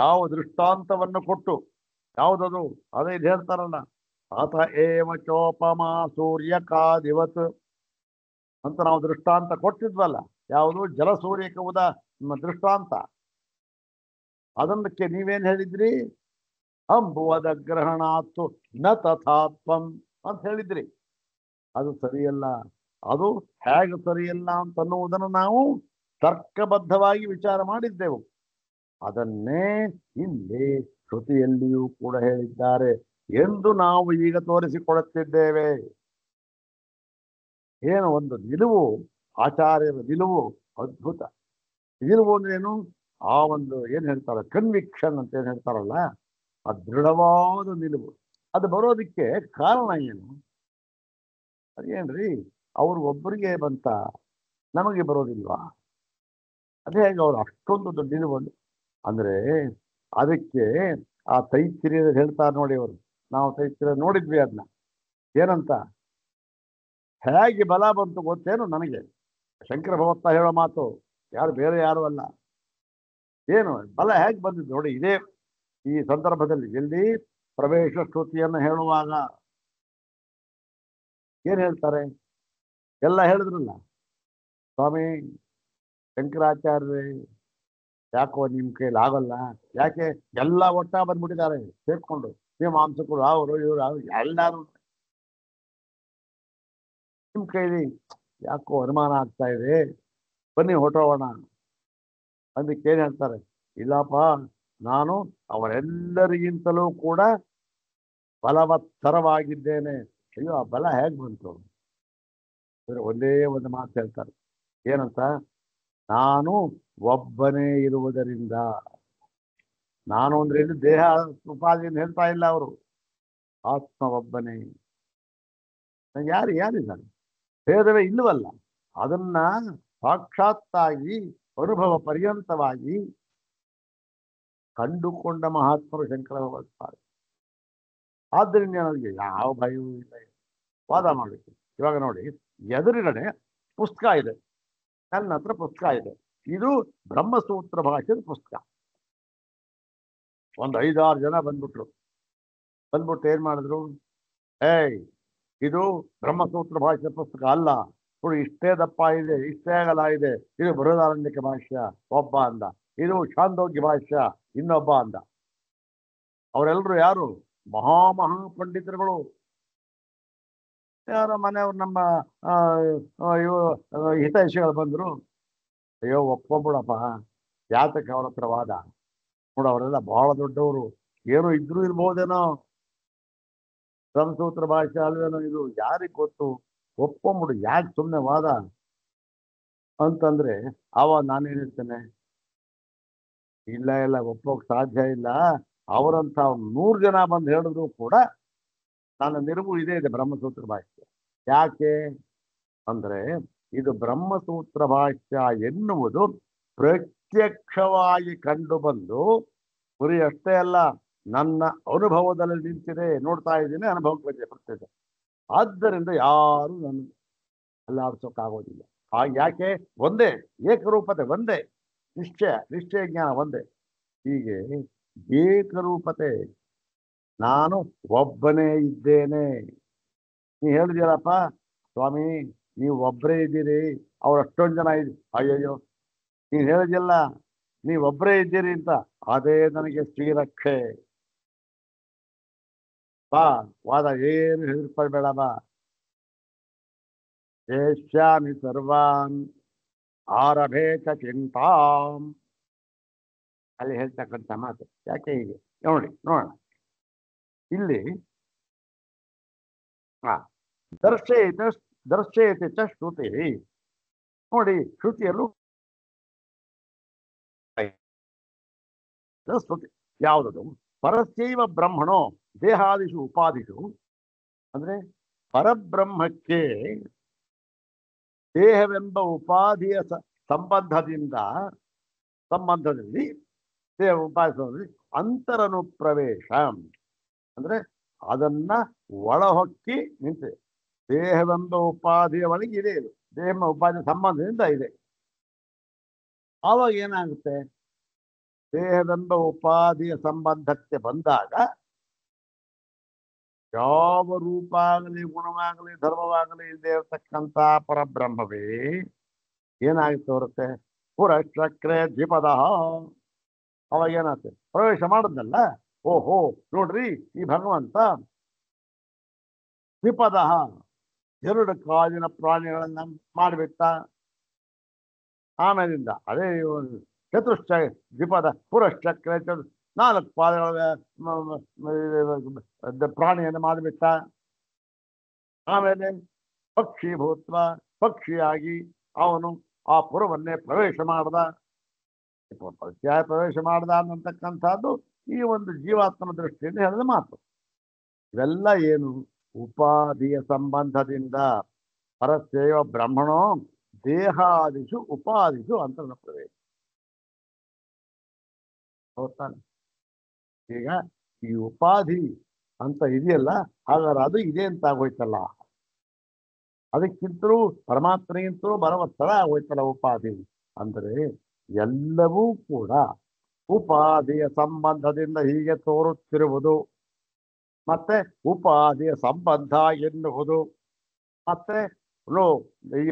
ಯಾವ ದೃಷ್ಟಾಂತವನ್ನು ಕೊಟ್ಟು, ಯಾವುದದು ಅದೇ ಇದು ಹೇಳ್ತಾರಲ್ಲ, ಅತ ಏವ ಚೋಪಮಾ ಸೂರ್ಯಕಾದಿವತ್ ಅಂತ ನಾವು ದೃಷ್ಟಾಂತ ಕೊಟ್ಟಿದ್ವಲ್ಲ. ಯಾವುದು ಜಲಸೂರ್ಯಕ ದೃಷ್ಟಾಂತ. ಅದಕ್ಕೆ ನೀವೇನ್ ಹೇಳಿದ್ರಿ? ಅಂಬುವದ ಗ್ರಹಣಾತ್ತು ನ ತಥಾತ್ವಂ ಅಂತ ಹೇಳಿದ್ರಿ. ಅದು ಸರಿಯಲ್ಲ. ಅದು ಹೇಗೆ ಸರಿಯಲ್ಲ ಅಂತನ್ನುವುದನ್ನು ನಾವು ತರ್ಕಬದ್ಧವಾಗಿ ವಿಚಾರ ಮಾಡಿದ್ದೆವು. ಅದನ್ನೇ ಇಲ್ಲಿ ಶ್ರುತಿಯಲ್ಲಿಯೂ ಕೂಡ ಹೇಳಿದ್ದಾರೆ ಎಂದು ನಾವು ಈಗ ತೋರಿಸಿಕೊಡುತ್ತಿದ್ದೇವೆ. ಏನು ಒಂದು ನಿಲುವು, ಆಚಾರ್ಯರ ನಿಲುವು ಅದ್ಭುತ. ನಿಲುವು ಅಂದ್ರೆ ಏನು? ಆ ಒಂದು ಏನ್ ಹೇಳ್ತಾರೆ ಕನ್ವಿಕ್ಷನ್ ಅಂತ ಏನ್ ಹೇಳ್ತಾರಲ್ಲ, ಆ ದೃಢವಾದ ನಿಲುವು. ಅದು ಬರೋದಕ್ಕೆ ಕಾರಣ ಏನು? ಅದೇನ್ರಿ, ಅವ್ರು ಒಬ್ಬರಿಗೆ ಬಂತ, ನಮಗೆ ಬರೋದಿಲ್ವಾ? ಅದೇ ಹೇಗೆ ಅವ್ರು ಅಷ್ಟೊಂದು ದೊಡ್ಡ ನಿಲುವು ಅಂದ್ರೆ ಅದಕ್ಕೆ ಆ ತೈತ್ತಿರಿಯ ಹೇಳ್ತಾರೆ ನೋಡಿ. ಅವರು ನಾವು ತೈತ್ತಿರಿಯ ನೋಡಿದ್ವಿ. ಅದನ್ನ ಏನಂತ, ಹೇಗೆ ಬಲ ಬಂತು ಗೊತ್ತೇನು ನನಗೆ? ಶಂಕರ ಭಗವತ್ತ ಹೇಳೋ ಮಾತು, ಯಾರು ಬೇರೆ ಯಾರು ಅಲ್ಲ. ಏನು ಬಲ ಹೇಗೆ ಬಂದಿದ್ದು ನೋಡಿ. ಇದೇ ಈ ಸಂದರ್ಭದಲ್ಲಿ ಎಲ್ಲಿ ಪ್ರವೇಶ ಸ್ತುತಿಯನ್ನು ಹೇಳುವಾಗ ಏನ್ ಹೇಳ್ತಾರೆ? ಎಲ್ಲ ಹೇಳಿದ್ರಲ್ಲ, ಸ್ವಾಮಿ ಶಂಕರಾಚಾರ್ಯ ಯಾಕೋ ನಿಮ್ ಕೈಲಿ ಆಗಲ್ಲ. ಯಾಕೆ? ಎಲ್ಲ ಒಟ್ಟ ಬಂದ್ಬಿಟ್ಟಿದ್ದಾರೆ ಸೇರ್ಕೊಂಡು, ಮೀಮಾಂಸಕರು ಅವರು ಇವರು ಎಲ್ಲಾರು ನಿಮ್ ಕೈಲಿ ಯಾಕೋ ಅನುಮಾನ ಆಗ್ತಾ ಇದೆ, ಬನ್ನಿ ಹೊರಟೋಣ. ಅದಕ್ಕೆ ಏನ್ ಹೇಳ್ತಾರೆ? ಇಲ್ಲಪ್ಪ, ನಾನು ಅವರೆಲ್ಲರಿಗಿಂತಲೂ ಕೂಡ ಬಲವತ್ತರವಾಗಿದ್ದೇನೆ. ಅಯ್ಯೋ, ಆ ಬಲ ಹೇಗ್ ಬಂತು? ಒಂದೇ ಒಂದು ಮಾತು ಹೇಳ್ತಾರೆ. ಏನಂತ? ನಾನು ಒಬ್ಬನೇ ಇರುವುದರಿಂದ. ನಾನು ಅಂದ್ರೆ ಇದು ದೇಹ ಉಪಾಧಿಯನ್ನು ಹೇಳ್ತಾ ಇಲ್ಲ ಅವರು. ಆತ್ಮ ಒಬ್ಬನೇ. ಯಾರಿದ್ದಾರೆ? ಭೇದವೇ ಇಲ್ಲವಲ್ಲ. ಅದನ್ನ ಸಾಕ್ಷಾತ್ತಾಗಿ ಅನುಭವ ಪರ್ಯಂತವಾಗಿ ಕಂಡುಕೊಂಡ ಮಹಾತ್ಮರು ಶಂಕರ ಭಗವತ್ಪಾದ. ಆದ್ದರಿಂದ ನನಗೆ ಯಾವ ಭಯವೂ ಇಲ್ಲ ವಾದ ಮಾಡಲಿಕ್ಕೆ. ಇವಾಗ ನೋಡಿ, ಎದುರುಗಡೆ ಪುಸ್ತಕ ಇದೆ, ನನ್ನ ಹತ್ರ ಪುಸ್ತಕ ಇದೆ. ಇದು ಬ್ರಹ್ಮಸೂತ್ರ ಭಾಷೆದ ಪುಸ್ತಕ. ಒಂದು 5-6 ಜನ ಬಂದ್ಬಿಟ್ಟು ಏನ್ ಮಾಡಿದ್ರು, ಏಯ್ ಇದು ಬ್ರಹ್ಮಸೂತ್ರ ಭಾಷೆ ಪುಸ್ತಕ ಅಲ್ಲ, ನೋಡಿ ಇಷ್ಟೇ ದಪ್ಪ ಇದೆ, ಇಷ್ಟೇ ಅಗಲ ಇದೆ, ಇದು ಬೃಹದಾರಣ್ಯಕ ಭಾಷ್ಯ ಒಬ್ಬ ಅಂದ, ಇದು ಛಾಂದೋಗ್ಯ ಭಾಷ್ಯ ಇನ್ನೊಬ್ಬ ಅಂದ. ಅವರೆಲ್ಲರೂ ಯಾರು? ಮಹಾಪಂಡಿತರುಗಳು. ಯಾರ ಮನೆಯವ್ರು ನಮ್ಮ ಹಿತೈಷಿಗಳು ಬಂದ್ರು, ಅಯ್ಯೋ ಒಪ್ಕೊಂಬಿಡಪ್ಪ, ಯಾತಕ್ಕೆ ಅವ್ರ ಹತ್ರ ವಾದ ನೋಡು, ಅವರೆಲ್ಲ ಬಹಳ ದೊಡ್ಡವರು, ಏನೋ ಇದ್ರೂ ಇರ್ಬೋದೇನೋ, ಬ್ರಹ್ಮಸೂತ್ರ ಭಾಷೆ ಅಲ್ವೇನೋ ಇದು, ಯಾರಿಗೆ ಗೊತ್ತು, ಒಪ್ಕೊಂಬಿಡು, ಯಾಕೆ ಸುಮ್ಮನೆ ವಾದ ಅಂತಂದ್ರೆ ನಾನೇನ್ ಹೇಳ್ತೇನೆ, ಇಲ್ಲ ಒಪ್ಪೋಕ್ ಸಾಧ್ಯ ಇಲ್ಲ, ಅವರಂತ 100 ಜನ ಬಂದು ಹೇಳಿದ್ರು ಕೂಡ ನನ್ನ ನಿಲುವು ಇದೇ ಇದೆ ಬ್ರಹ್ಮಸೂತ್ರ ಭಾಷ್ಯ. ಯಾಕೆ ಅಂದ್ರೆ ಇದು ಬ್ರಹ್ಮಸೂತ್ರ ಭಾಷ್ಯ ಎನ್ನುವುದು ಪ್ರತ್ಯಕ್ಷವಾಗಿ ಕಂಡು ಬಂದು, ಗುರಿ ಅಷ್ಟೇ ಅಲ್ಲ, ನನ್ನ ಅನುಭವದಲ್ಲಿ ನಿಂತಿದೆ, ನೋಡ್ತಾ ಇದ್ದೀನಿ, ಅನುಭವಕ್ಕೆ ಬರ್ತದೆ. ಆದ್ದರಿಂದ ಯಾರು ನನ್ನ ಅಲ್ಲಾಡ್ಸೋಕ್ಕಾಗೋದಿಲ್ಲ. ಯಾಕೆ? ಒಂದೇ ಏಕರೂಪತೆ, ಒಂದೇ ನಿಶ್ಚಯ ಜ್ಞಾನ ಒಂದೇ. ಹೀಗೆ ಏಕರೂಪತೆ, ನಾನು ಒಬ್ಬನೇ ಇದ್ದೇನೆ. ನೀ ಹೇಳಿದ್ಯಲ್ಲಪ್ಪ ಸ್ವಾಮಿ, ನೀವು ಒಬ್ಬರೇ ಇದ್ದೀರಿ, ಅವ್ರು ಅಷ್ಟೊಂದು ಜನ ಅಯ್ಯಯ್ಯೋ, ನೀನು ಹೇಳಿದ್ಯಲ್ಲ ನೀವೊಬ್ಬರೇ ಇದ್ದೀರಿ ಅಂತ, ಅದೇ ನನಗೆ ಶ್ರೀರಕ್ಷೆ. ಬಾ, ವಾದ ಏನು ಹೆದರ್ಕೊಳ್ಬೇಡ, ಬಾ. ಏಷ್ಯಾಮಿ ಸರ್ವಾನ್ ಆರಭೇಕ ಚಿಂತಾಂ, ಅಲ್ಲಿ ಹೇಳ್ತಕ್ಕಂಥ ಮಾತು. ಯಾಕೆ ಹೀಗೆ ನೋಡೋಣ ಇಲ್ಲಿ. ದರ್ಶಯತೆ ಚ ಶ್ರುತಿ. ನೋಡಿ, ಶ್ರುತಿಯಲ್ಲೂ ಶ್ರುತಿ ಯಾವುದದು? ಪರಸ್ಯೈವ ಬ್ರಹ್ಮಣೋ ದೇಹಾದಿಷು ಉಪಾದಿಷು, ಅಂದ್ರೆ ಪರಬ್ರಹ್ಮಕ್ಕೆ ದೇಹವೆಂಬ ಉಪಾಧಿಯ ಸಂಬಂಧದಲ್ಲಿ ದೇಹ ಉಪಾದಿಸೋದ್ರಲ್ಲಿ ಅಂತರನುಪ್ರವೇಶ, ಅಂದ್ರೆ ಅದನ್ನ ಒಳಹೊಕ್ಕಿ ನಿಂತಿದೆ. ದೇಹವೆಂಬ ಉಪಾಧಿಯ ಒಳಗೆ ಇದೆ, ಇದು ದೇಹ ಉಪಾಧಿಯ ಸಂಬಂಧದಿಂದ ಇದೆ. ಆವಾಗ ಏನಾಗುತ್ತೆ? ದೇಹವೆಂಬ ಉಪಾಧಿಯ ಸಂಬಂಧಕ್ಕೆ ಬಂದಾಗ ಯಾವ ರೂಪ ಆಗಲಿ, ಗುಣವಾಗಲಿ, ಧರ್ಮವಾಗಲಿ ಇಲ್ಲದೆ ಇರತಕ್ಕಂಥ ಪರಬ್ರಹ್ಮವೇ ಏನಾಗುತ್ತೆ ಬರುತ್ತೆ? ಪುರಚಕ್ರೆ ದ್ವಿಪದ. ಅವಾಗ ಏನಾಗುತ್ತೆ? ಪ್ರವೇಶ ಮಾಡಿದ್ನಲ್ಲ, ಓಹೋ ನೋಡ್ರಿ, ಈ ಭಗವಂತ ದ್ವಿಪದ 2 ಕಾಲಿನ ಪ್ರಾಣಿಗಳನ್ನ ಮಾಡಿಬಿಟ್ಟ. ಆಮೇಲಿಂದ ಅದೇ ಚತುಶ್ಚ ದ್ವಿಪದ ಪುರಶ್ಚಕ್ರ 4 ಪಾದಗಳ ಪ್ರಾಣಿಯನ್ನು ಮಾಡಿಬಿಟ್ಟ. ಆಮೇಲೆ ಪಕ್ಷಿಯಾಗಿ ಅವನು ಆ ಪುರವನ್ನೇ ಪ್ರವೇಶ ಮಾಡ್ದ. ಪ್ರವೇಶ ಮಾಡ್ದ ಅನ್ನತಕ್ಕಂಥದ್ದು ಈ ಒಂದು ಜೀವಾತ್ಮನ ದೃಷ್ಟಿಯಿಂದ ಹೇಳಿದ ಮಾತು. ಇವೆಲ್ಲ ಏನು? ಉಪಾಧಿಯ ಸಂಬಂಧದಿಂದ. ಪರಸ್ಯೈವ ಬ್ರಹ್ಮಣೋ ದೇಹಾದಿಷು ಉಪಾದಿಷು ಅಂತರ್ನ ಪ್ರವೇಶ. ಹೌದಾನೆ? ಈಗ ಈ ಉಪಾಧಿ ಅಂತ ಇದೆಯಲ್ಲ, ಹಾಗಾದ್ರೆ ಅದು ಇದೆ ಅಂತ ಆಗೋಯ್ತಲ್ಲ, ಅದಕ್ಕಿಂತಲೂ ಪರಮಾತ್ಮಗಿಂತಲೂ ಬರವತ್ತರ ಆಗೋಯ್ತಲ್ಲ ಉಪಾಧಿ. ಅಂದರೆ ಎಲ್ಲವೂ ಕೂಡ ಉಪಾಧಿಯ ಸಂಬಂಧದಿಂದ ಹೀಗೆ ತೋರುತ್ತಿರುವುದು, ಮತ್ತೆ ಉಪಾಧಿಯ ಸಂಬಂಧ ಎನ್ನುವುದು, ಮತ್ತೆ ಈ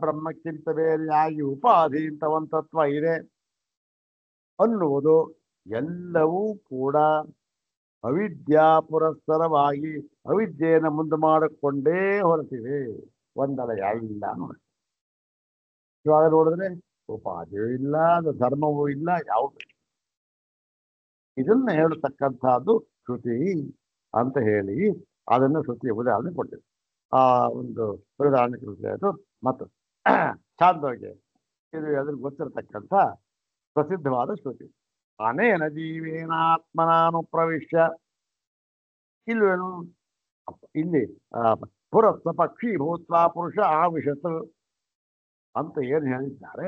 ಬ್ರಹ್ಮಕ್ಕಿಂತ ಬೇರೆಯಾಗಿ ಉಪಾಧಿ ಅಂತ ಒಂದು ತತ್ವ ಇದೆ ಅನ್ನುವುದು ಎಲ್ಲವೂ ಕೂಡ ಅವಿದ್ಯಾ ಪುರಸ್ಸರವಾಗಿ ಅವಿದ್ಯೆಯನ್ನು ಮುಂದೆ ಮಾಡಿಕೊಂಡೇ ಹೊರಟಿವೆ. ಒಂದಲ್ಲ ಎಲ್ಲ ನೋಡಿ. ಇವಾಗ ನೋಡಿದ್ರೆ ಉಪಾಧಿಯೂ ಇಲ್ಲ, ಧರ್ಮವೂ ಇಲ್ಲ, ಯಾವುದು. ಇದನ್ನ ಹೇಳತಕ್ಕಂಥದ್ದು ಶ್ರುತಿ ಅಂತ ಹೇಳಿ ಅದನ್ನು ಶ್ರುತಿಯ ಉದಾಹರಣೆ ಕೊಟ್ಟಿದೆ. ಆ ಒಂದು ಉದಾಹರಣೆ ಕೃತಿ ಅದು. ಮತ್ತು ಛಾಂದೋಗ್ಯ, ಇದು ಅದ್ರ ಗೊತ್ತಿರತಕ್ಕಂಥ ಪ್ರಸಿದ್ಧವಾದ ಶ್ರುತಿ. ಅನೇನ ಜೀವೇನಾತ್ಮನಾನು ಪ್ರವಿಶ್ಯ. ಇಲ್ವೇನು? ಇಲ್ಲಿ ಪುರಸ್ಸ ಪಕ್ಷಿ ಭೂತ್ವ ಪುರುಷ ಆವಿಶತ್ ಅಂತ ಏನು ಹೇಳಿದ್ದಾರೆ,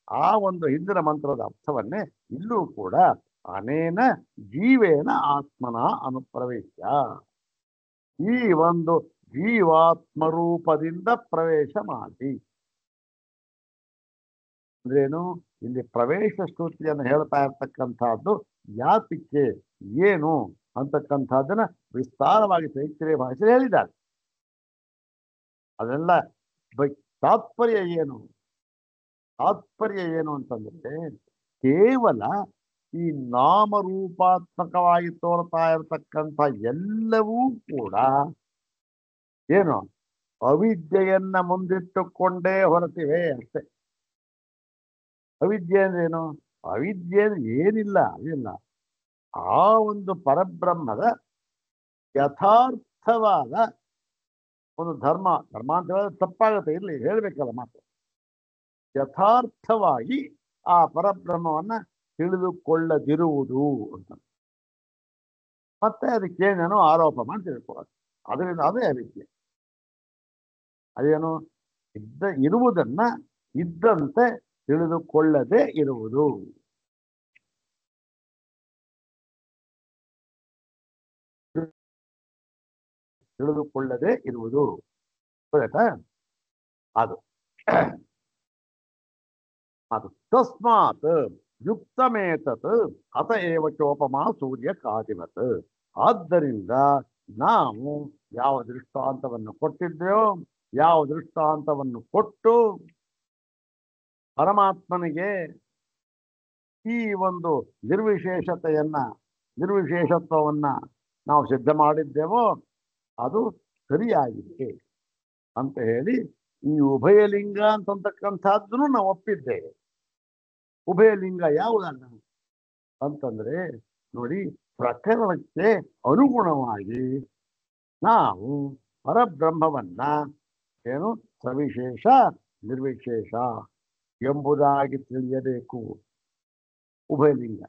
ಆ ಒಂದು ಹಿಂದಿನ ಮಂತ್ರದ ಅರ್ಥವನ್ನೇ ಇಲ್ಲೂ ಕೂಡ ಅನೇನ ಜೀವೇನ ಆತ್ಮನ ಅನುಪ್ರವೇಶ. ಈ ಒಂದು ಜೀವಾತ್ಮ ರೂಪದಿಂದ ಪ್ರವೇಶ ಮಾಡಿ ಅಂದ್ರೇನು? ಇಲ್ಲಿ ಪ್ರವೇಶ ಸ್ತುತಿಯನ್ನು ಹೇಳ್ತಾ ಇರ್ತಕ್ಕಂಥದ್ದು ಯಾತಿಕ್ಕೆ, ಏನು ಅಂತಕ್ಕಂಥದ್ದನ್ನ ವಿಸ್ತಾರವಾಗಿ ತೈತ್ರಿಯ ಭಾಷೆ ಹೇಳಿದ್ದಾರೆ. ಅದೆಲ್ಲ ತಾತ್ಪರ್ಯ ಏನು? ತಾತ್ಪರ್ಯ ಏನು ಅಂತಂದ್ರೆ ಕೇವಲ ಈ ನಾಮರೂಪಾತ್ಮಕವಾಗಿ ತೋರ್ತಾ ಇರತಕ್ಕಂಥ ಎಲ್ಲವೂ ಕೂಡ ಏನು ಅವಿದ್ಯೆಯನ್ನ ಮುಂದಿಟ್ಟುಕೊಂಡೇ ಹೊರಟಿವೆ ಅಷ್ಟೇ. ಅವಿದ್ಯೆ ಅಂದ್ರೇನು? ಅವಿದ್ಯೆ ಏನಿಲ್ಲ, ಅದಿಲ್ಲ. ಆ ಒಂದು ಪರಬ್ರಹ್ಮದ ಯಥಾರ್ಥವಾದ ಒಂದು ಧರ್ಮ ಅಂತ ಹೇಳಿದ್ರೆ ತಪ್ಪಾಗುತ್ತೆ, ಇರ್ಲಿ ಹೇಳ್ಬೇಕಲ್ಲ ಮಾತು. ಯಥಾರ್ಥವಾಗಿ ಆ ಪರಬ್ರಹ್ಮವನ್ನ ತಿಳಿದುಕೊಳ್ಳದಿರುವುದು ಅಂತ ಮತ್ತೆ ಅದಕ್ಕೇನೇನೋ ಆರೋಪ ಮಾಡಿ ತಿಳ್ಕೊಳ್ಳೋದು, ಅದರಿಂದ ಅದೇ ಅವಿದ್ಯೆ. ಅದೇನು? ಇರುವುದನ್ನ ಇದ್ದಂತೆ ತಿಳಿದುಕೊಳ್ಳದೆ ಇರುವುದು. ತಿಳಿದುಕೊಳ್ಳದೆ ಇರುವುದು ಗೊತ್ತಾಯ್ತಾ? ಅದು ತಸ್ಮಾತ್ ಯುಕ್ತಮೇತತ್ ಅತ ಏವ ಚೋಪಮಾ ಸೂರ್ಯ ಕಾದಿವತ್. ಆದ್ದರಿಂದ ನಾವು ಯಾವ ದೃಷ್ಟಾಂತವನ್ನು ಕೊಟ್ಟಿದ್ದೇವೋ, ಯಾವ ದೃಷ್ಟಾಂತವನ್ನು ಕೊಟ್ಟು ಪರಮಾತ್ಮನಿಗೆ ಈ ಒಂದು ನಿರ್ವಿಶೇಷತ್ವವನ್ನ ನಾವು ಸಿದ್ಧ ಮಾಡಿದ್ದೇವೋ ಅದು ಸರಿಯಾಗಿದೆ ಅಂತ ಹೇಳಿ ಈ ಉಭಯಲಿಂಗ ಅಂತಕ್ಕಂಥದ್ದನ್ನು ನಾವು ಒಪ್ಪಿದ್ದೇವೆ. ಉಭಯಲಿಂಗ ಯಾವುದಲ್ಲ ಅಂತಂದ್ರೆ ನೋಡಿ, ಪ್ರಕರಣಕ್ಕೆ ಅನುಗುಣವಾಗಿ ನಾವು ಪರಬ್ರಹ್ಮವನ್ನ ಏನು ಸವಿಶೇಷ ನಿರ್ವಿಶೇಷ ಎಂಬುದಾಗಿ ತಿಳಿಯಬೇಕು. ಉಭಯಲಿಂಗ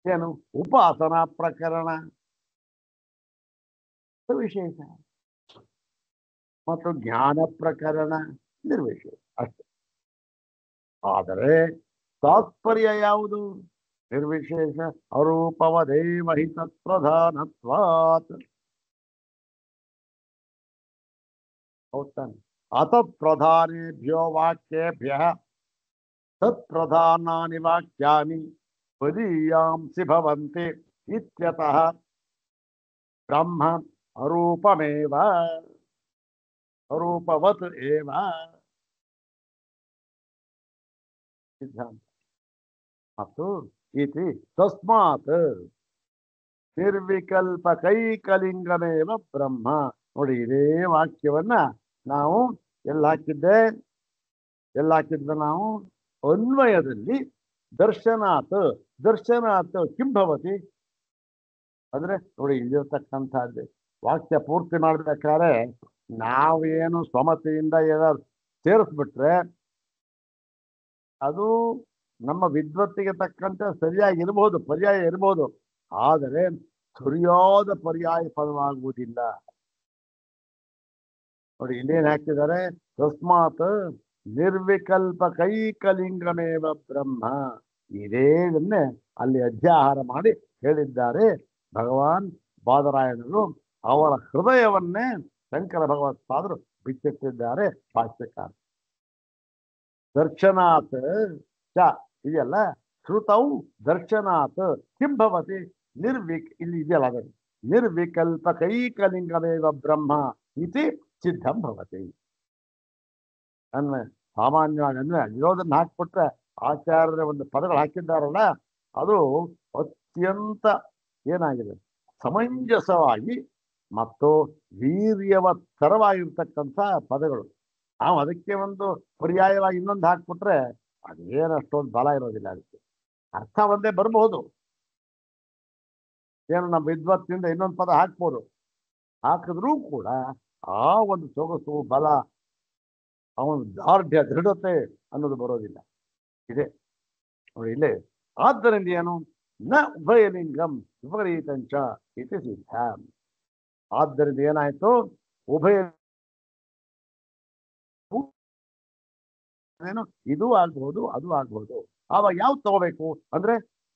ಏನು? ಉಪಾಸನಾ ಪ್ರಕರಣ ಸವಿಶೇಷ ಮತ್ತು ಜ್ಞಾನ ಪ್ರಕರಣ ನಿರ್ವಿಶೇಷ ಅಷ್ಟೆ. ಆದರೆ ತಾತ್ಪರ್ಯ ಯಾವುದು? ನಿರ್ವಿಶೇಷ ಅರೂಪವದೇವ ಹಿ ತತ್ಪ್ರಧಾನತ್ವಾತ್. ಹೌದಾನೆ? ಅತತ್ಪ್ರಧಾನೇಭ್ಯೋ ವಾಕ್ಯೇಭ್ಯ ತತ್ಪ್ರಧಾನಾನಿ ವಾಕ್ಯಾನಿ ಪದೀಯಾಂಸಿ ಭವಂತಿ ಇತ್ಯತಃ ಬ್ರಹ್ಮ ಅರೂಪಮೇವ ಅರೂಪವತ್ ಏವ ಸಿದ್ಧಾಂತ. ಮತ್ತು ಇತಿ ತಸ್ಮಾತ್ ನಿರ್ವಿಕಲ್ಪಕೈಕಲಿಂಗಮೇವ ಬ್ರಹ್ಮ. ನೋಡಿ, ಇದೇ ವಾಕ್ಯವನ್ನ ನಾವು ಎಲ್ಲಾಕಿದ್ದ ನಾವು ಅನ್ವಯದಲ್ಲಿ ದರ್ಶನಾತ್ ಕಿಂ ಭವತಿ ಅಂದ್ರೆ ನೋಡಿ, ಇಲ್ಲಿರ್ತಕ್ಕಂಥದ್ದು ವಾಕ್ಯ ಪೂರ್ತಿ ಮಾಡ್ಬೇಕಾದ್ರೆ ನಾವೇನು ಸ್ವಮತೆಯಿಂದ ಏನಾದ್ರು ಸೇರಿಸ್ಬಿಟ್ರೆ ಅದು ನಮ್ಮ ವಿದ್ವತ್ತಿಗೆ ತಕ್ಕಂತೆ ಸರಿಯಾಗಿರ್ಬೋದು, ಪರ್ಯಾಯ ಇರ್ಬೋದು, ಆದರೆ ಸರಿಯಾದ ಪರ್ಯಾಯ ಪದವಾಗುವುದಿಲ್ಲ. ನೋಡಿ, ಇಲ್ಲೇನ್ ಹಾಕಿದ್ದಾರೆ? ತಸ್ಮಾತ್ ನಿರ್ವಿಕಲ್ಪಕೈಕಲಿಂಗಮೇವ ಬ್ರಹ್ಮ. ಇದೇದನ್ನೇ ಅಲ್ಲಿ ಅಧ್ಯಾಹಾರ ಮಾಡಿ ಹೇಳಿದ್ದಾರೆ ಭಗವಾನ್ ಬಾದರಾಯಣರು. ಅವರ ಹೃದಯವನ್ನೇ ಶಂಕರ ಭಗವತ್ಪಾದರು ಬಿಚ್ಚಿಟ್ಟಿದ್ದಾರೆ ಭಾಷ್ಯಕಾರ. ದರ್ಶನಾತ್ ಚ ಇದೆಯಲ್ಲ, ಶ್ರುತೌ ದರ್ಶನಾತ್ ಕಿಂ ಭವತಿ ಇಲ್ಲಿ ಇದೆಯಲ್ಲ, ಅದು ನಿರ್ವಿಕಲ್ಪಕೈಕಲಿಂಗಮೇವ ಬ್ರಹ್ಮ ಇತಿ ಸಿದ್ಧಂ ಭವತಿ. ಸಾಮಾನ್ಯವಾಗಿ ಅಂದ್ರೆ ಇರೋದನ್ನ ಹಾಕ್ಬಿಟ್ರೆ ಆಚಾರ್ಯರ ಒಂದು ಪದಗಳು ಹಾಕಿದ್ದಾರಲ್ಲ, ಅದು ಅತ್ಯಂತ ಏನಾಗಿದೆ, ಸಮಂಜಸವಾಗಿ ಮತ್ತು ವೀರ್ಯವತ್ತರವಾಗಿರ್ತಕ್ಕಂಥ ಪದಗಳು. ನಾವು ಅದಕ್ಕೆ ಒಂದು ಪರ್ಯಾಯವಾಗಿ ಇನ್ನೊಂದು ಹಾಕ್ಬಿಟ್ರೆ ಅದೇನಷ್ಟೊಂದು ಬಲ ಇರೋದಿಲ್ಲ. ಅದಕ್ಕೆ ಅರ್ಥ ಒಂದೇ ಬರಬಹುದು, ಏನು ನಮ್ಮ ವಿದ್ವತ್ತಿನಿಂದ ಇನ್ನೊಂದು ಪದ ಹಾಕ್ಬೋದು, ಹಾಕಿದ್ರೂ ಕೂಡ ಆ ಒಂದು ಸೊಗಸು, ಬಲ, ಅವನ ದಾರ್ಢ್ಯ, ದೃಢತೆ ಅನ್ನೋದು ಬರೋದಿಲ್ಲ. ಇದೆ ನೋಡಿ ಇಲ್ಲೇ. ಆದ್ದರಿಂದ ಏನು? ನ ಉಭಯಲಿಂಗಂ ವಿಪರೀತಂಚ ಇತಿ ಸಿದ್ಧ. ಆದ್ದರಿಂದ ಏನಾಯ್ತು? ಉಭಯ ಏನು ಇದು ಆಗ್ಬಹುದು, ಅದು ಆಗ್ಬಹುದು. ಆವಾಗ ಯಾವ್ದು ತಗೋಬೇಕು ಅಂದ್ರೆ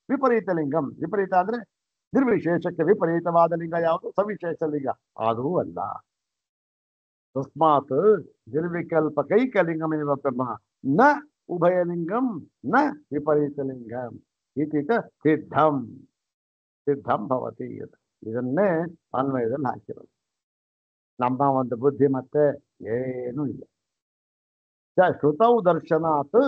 ವಿಪರೀತ ಲಿಂಗಂ, ವಿಪರೀತ ಅಂದ್ರೆ ನಿರ್ವಿಶೇಷಕ್ಕೆ ವಿಪರೀತವಾದ ಲಿಂಗ ಯಾವುದು? ಸವಿಶೇಷ ಲಿಂಗ ಅದೂ ಅಲ್ಲ. ತಸ್ಮಾತ್ ನಿರ್ವಿಕಲ್ಪಕೈಕಲಿಂಗಮೇವ ಬ್ರಹ್ಮ ನ ಉಭಯಲಿಂಗಂ ನ ವಿಪರೀತಲಿಂಗಂ ಇತಿ ಸಿದ್ಧಂ ಸಿದ್ಧಂ ಭವತಿ. ಇದನ್ನೇ ಅನ್ವಯದಲ್ಲಿ ಹಾಕಿರೋದು. ನಮ್ಮ ಒಂದು ಬುದ್ಧಿ ಮತ್ತೆ ಏನೂ ಇಲ್ಲ. ಶ್ರುತೌ ದರ್ಶನಾತ್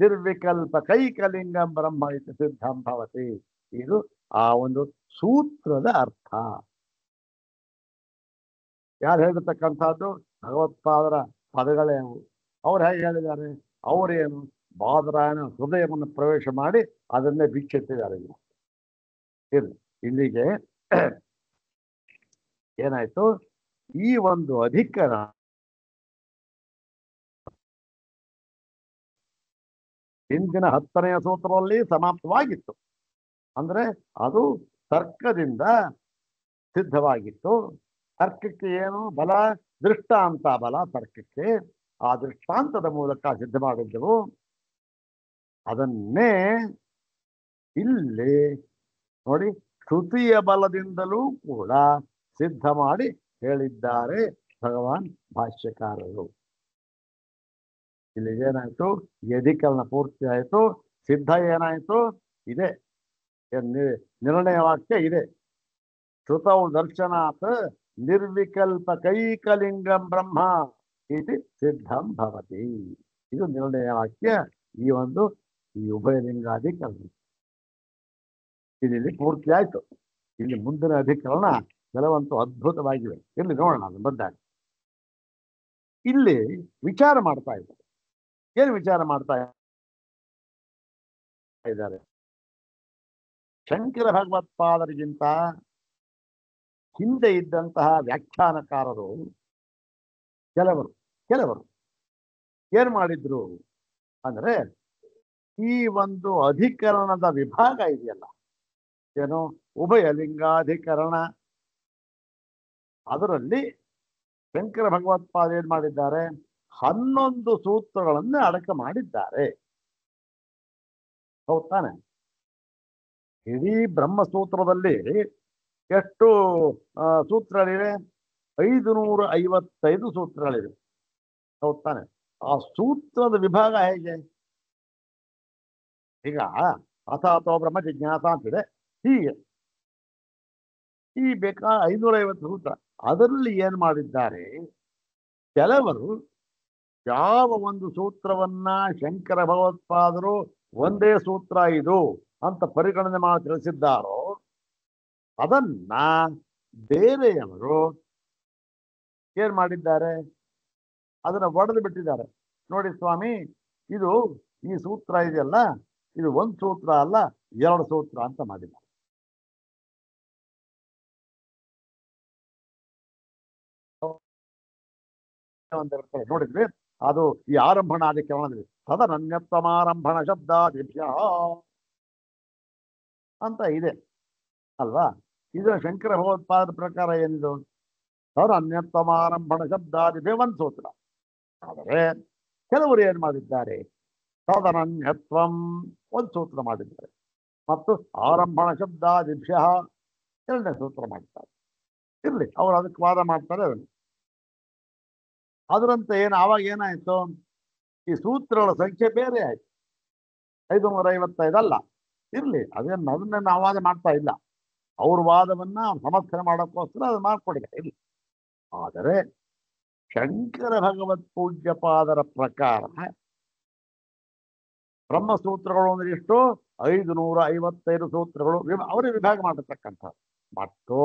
ನಿರ್ವಿಕಲ್ಪಕೈಕಲಿಂಗಂ ಬ್ರಹ್ಮ ಇತಿ ಸಿದ್ಧಂ ಭವತಿ. ಇದು ಆ ಒಂದು ಸೂತ್ರದ ಅರ್ಥ. ಯಾರು ಹೇಳಿರ್ತಕ್ಕಂಥದ್ದು? ಭಗವತ್ಪಾದರ ಪದಗಳೇ ಅವು. ಅವ್ರು ಹೇಗೆ ಹೇಳಿದ್ದಾರೆ? ಅವರೇನು ಬಾದರಾಯಣ ಹೃದಯವನ್ನು ಪ್ರವೇಶ ಮಾಡಿ ಅದನ್ನೇ ಬಿಚ್ಚೆತ್ತಿದ್ದಾರೆ. ಇಲ್ಲಿಗೆ ಏನಾಯ್ತು? ಈ ಒಂದು ಅಧಿಕರಣ ಹಿಂದಿನ 10ನೆಯ ಸೂತ್ರದಲ್ಲಿ ಸಮಾಪ್ತವಾಗಿತ್ತು. ಅಂದ್ರೆ ಅದು ತರ್ಕದಿಂದ ಸಿದ್ಧವಾಗಿತ್ತು. ತರ್ಕಕ್ಕೆ ಏನು ಬಲ? ದೃಷ್ಟಾಂತ ಬಲ ತರ್ಕಕ್ಕೆ. ಆ ದೃಷ್ಟಾಂತದ ಮೂಲಕ ಸಿದ್ಧ ಮಾಡಿದ್ದೆವು. ಅದನ್ನೇ ಇಲ್ಲಿ ನೋಡಿ ಶ್ರುತಿಯ ಬಲದಿಂದಲೂ ಕೂಡ ಸಿದ್ಧ ಮಾಡಿ ಹೇಳಿದ್ದಾರೆ ಭಗವಾನ್ ಭಾಷ್ಯಕಾರರು. ಇಲ್ಲಿ ಏನಾಯ್ತು? ಅಧಿಕರಣ ಪೂರ್ತಿ ಆಯ್ತು. ಸಿದ್ಧ ಏನಾಯ್ತು? ಇದೆ ನಿರ್ಣಯ ವಾಕ್ಯ ಇದೆ. ಶ್ರುತೌ ದರ್ಶನಾತ್ ನಿರ್ವಿಕಲ್ಪಕೈಕಲಿಂಗಂ ಬ್ರಹ್ಮ ಇತಿ ಸಿದ್ಧಂ ಭವತಿ. ಇದು ನಿರ್ಣಯ ವಾಕ್ಯ. ಈ ಉಭಯಲಿಂಗಾಧಿಕರಣ ಇಲ್ಲಿ ಪೂರ್ತಿ ಆಯ್ತು. ಇಲ್ಲಿ ಮುಂದಿನ ಅಧಿಕರಣ ಕೆಲವಂತೂ ಅದ್ಭುತವಾಗಿವೆ. ಇಲ್ಲಿ ನೋಡೋಣ, ಅದು ಬಂದಾಗ ಇಲ್ಲಿ ವಿಚಾರ ಮಾಡ್ತಾ ಇದ್ದಾರೆ. ಏನು ವಿಚಾರ ಮಾಡ್ತಾ ಇದ್ದಾರೆ? ಶಂಕರ ಭಗವತ್ಪಾದರಿಗಿಂತ ಹಿಂದೆ ಇದ್ದಂತಹ ವ್ಯಾಖ್ಯಾನಕಾರರು ಕೆಲವರು ಏನ್ ಮಾಡಿದ್ರು ಅಂದ್ರೆ, ಈ ಒಂದು ಅಧಿಕರಣದ ವಿಭಾಗ ಇದೆಯಲ್ಲ, ಏನು ಉಭಯಲಿಂಗಾಧಿಕರಣ, ಅದರಲ್ಲಿ ಶಂಕರ ಭಗವತ್ಪಾದ ಏನ್ ಮಾಡಿದ್ದಾರೆ? 11 ಸೂತ್ರಗಳನ್ನು ಅಡಕ ಮಾಡಿದ್ದಾರೆ. ಹೌದ್ ತಾನೆ? ಇಡೀ ಬ್ರಹ್ಮಸೂತ್ರದಲ್ಲಿ ಎಷ್ಟು ಸೂತ್ರಗಳಿವೆ? 555 ಸೂತ್ರಗಳಿವೆ. ಹೌದ್ ತಾನೆ? ಆ ಸೂತ್ರದ ವಿಭಾಗ ಹೇಗೆ? ಈಗ ಅಥಾತೋ ಬ್ರಹ್ಮ ಜಿಜ್ಞಾಸ ಅಂತಿದೆ. ಹೀಗೆ ಈ ಬೇಕಾ 550 ಸೂತ್ರ. ಅದರಲ್ಲಿ ಏನ್ ಮಾಡಿದ್ದಾರೆ? ಕೆಲವರು ಯಾವ ಒಂದು ಸೂತ್ರವನ್ನ ಶಂಕರ ಭಗವತ್ಪಾದರು ಒಂದೇ ಸೂತ್ರ ಇದು ಅಂತ ಪರಿಗಣನೆ ಮಾಡಿ ತಿಳಿಸಿದ್ದಾರೋ ಅದನ್ನ ಬೇರೆಯವರು ಏನ್ ಮಾಡಿದ್ದಾರೆ? ಅದನ್ನ ಒಡೆದು ಬಿಟ್ಟಿದ್ದಾರೆ. ನೋಡಿ ಸ್ವಾಮಿ, ಇದು ಈ ಸೂತ್ರ ಇದೆಯಲ್ಲ, ಇದು ಒಂದು ಸೂತ್ರ ಅಲ್ಲ, 2 ಸೂತ್ರ ಅಂತ ಮಾಡಿದ್ದಾರೆ. ನೋಡಿದ್ವಿ. ಅದು ಈ ಆರಂಭಣಾಧಿಕರಣದಲ್ಲಿ ತದನನ್ಯತ್ವಮಾರಂಭಣ ಶಬ್ದಾದಿಭ್ಯ ಅಂತ ಇದೆ ಅಲ್ವಾ? ಇದು ಶಂಕರ ಭಗವತ್ಪಾದರ ಪ್ರಕಾರ ಏನಿದು? ತದನ್ಯತ್ವಮಾರಂಭಣ ಶಬ್ದಾದಿಭ್ಯ ಒಂದು ಸೂತ್ರ. ಆದರೆ ಕೆಲವರು ಏನ್ ಮಾಡಿದ್ದಾರೆ? ತದನನ್ಯತ್ವಂ ಒಂದು ಸೂತ್ರ ಮಾಡಿದ್ದಾರೆ, ಮತ್ತು ಆರಂಭಣ ಶಬ್ದಾದಿಭ್ಯ 2ನೇ ಸೂತ್ರ ಮಾಡ್ತಾರೆ. ಇರ್ಲಿ, ಅವ್ರು ಅದಕ್ಕೆ ವಾದ ಮಾಡ್ತಾರೆ. ಅದರಂತೆ ಆವಾಗ ಏನಾಯ್ತು? ಈ ಸೂತ್ರಗಳ ಸಂಖ್ಯೆ ಬೇರೆ ಆಯ್ತು. 555 ಅಲ್ಲ. ಇರ್ಲಿ, ಅದನ್ನೇ ನಾವು ವಾದ ಮಾಡ್ತಾ ಇಲ್ಲ. ಅವ್ರ ವಾದವನ್ನ ಸಮರ್ಥನೆ ಮಾಡೋಕ್ಕೋಸ್ಕರ ಅದು ಮಾಡ್ಕೊಡಿದ್ದಾರೆ. ಇಲ್ಲಿ ಆದರೆ ಶಂಕರ ಭಗವತ್ ಪೂಜ್ಯಪಾದರ ಪ್ರಕಾರ ಬ್ರಹ್ಮಸೂತ್ರಗಳು ಅಂದ್ರೆ ಎಷ್ಟು? 555 ಸೂತ್ರಗಳು ಅವರೇ ವಿಭಾಗ ಮಾಡತಕ್ಕಂಥ. ಮತ್ತು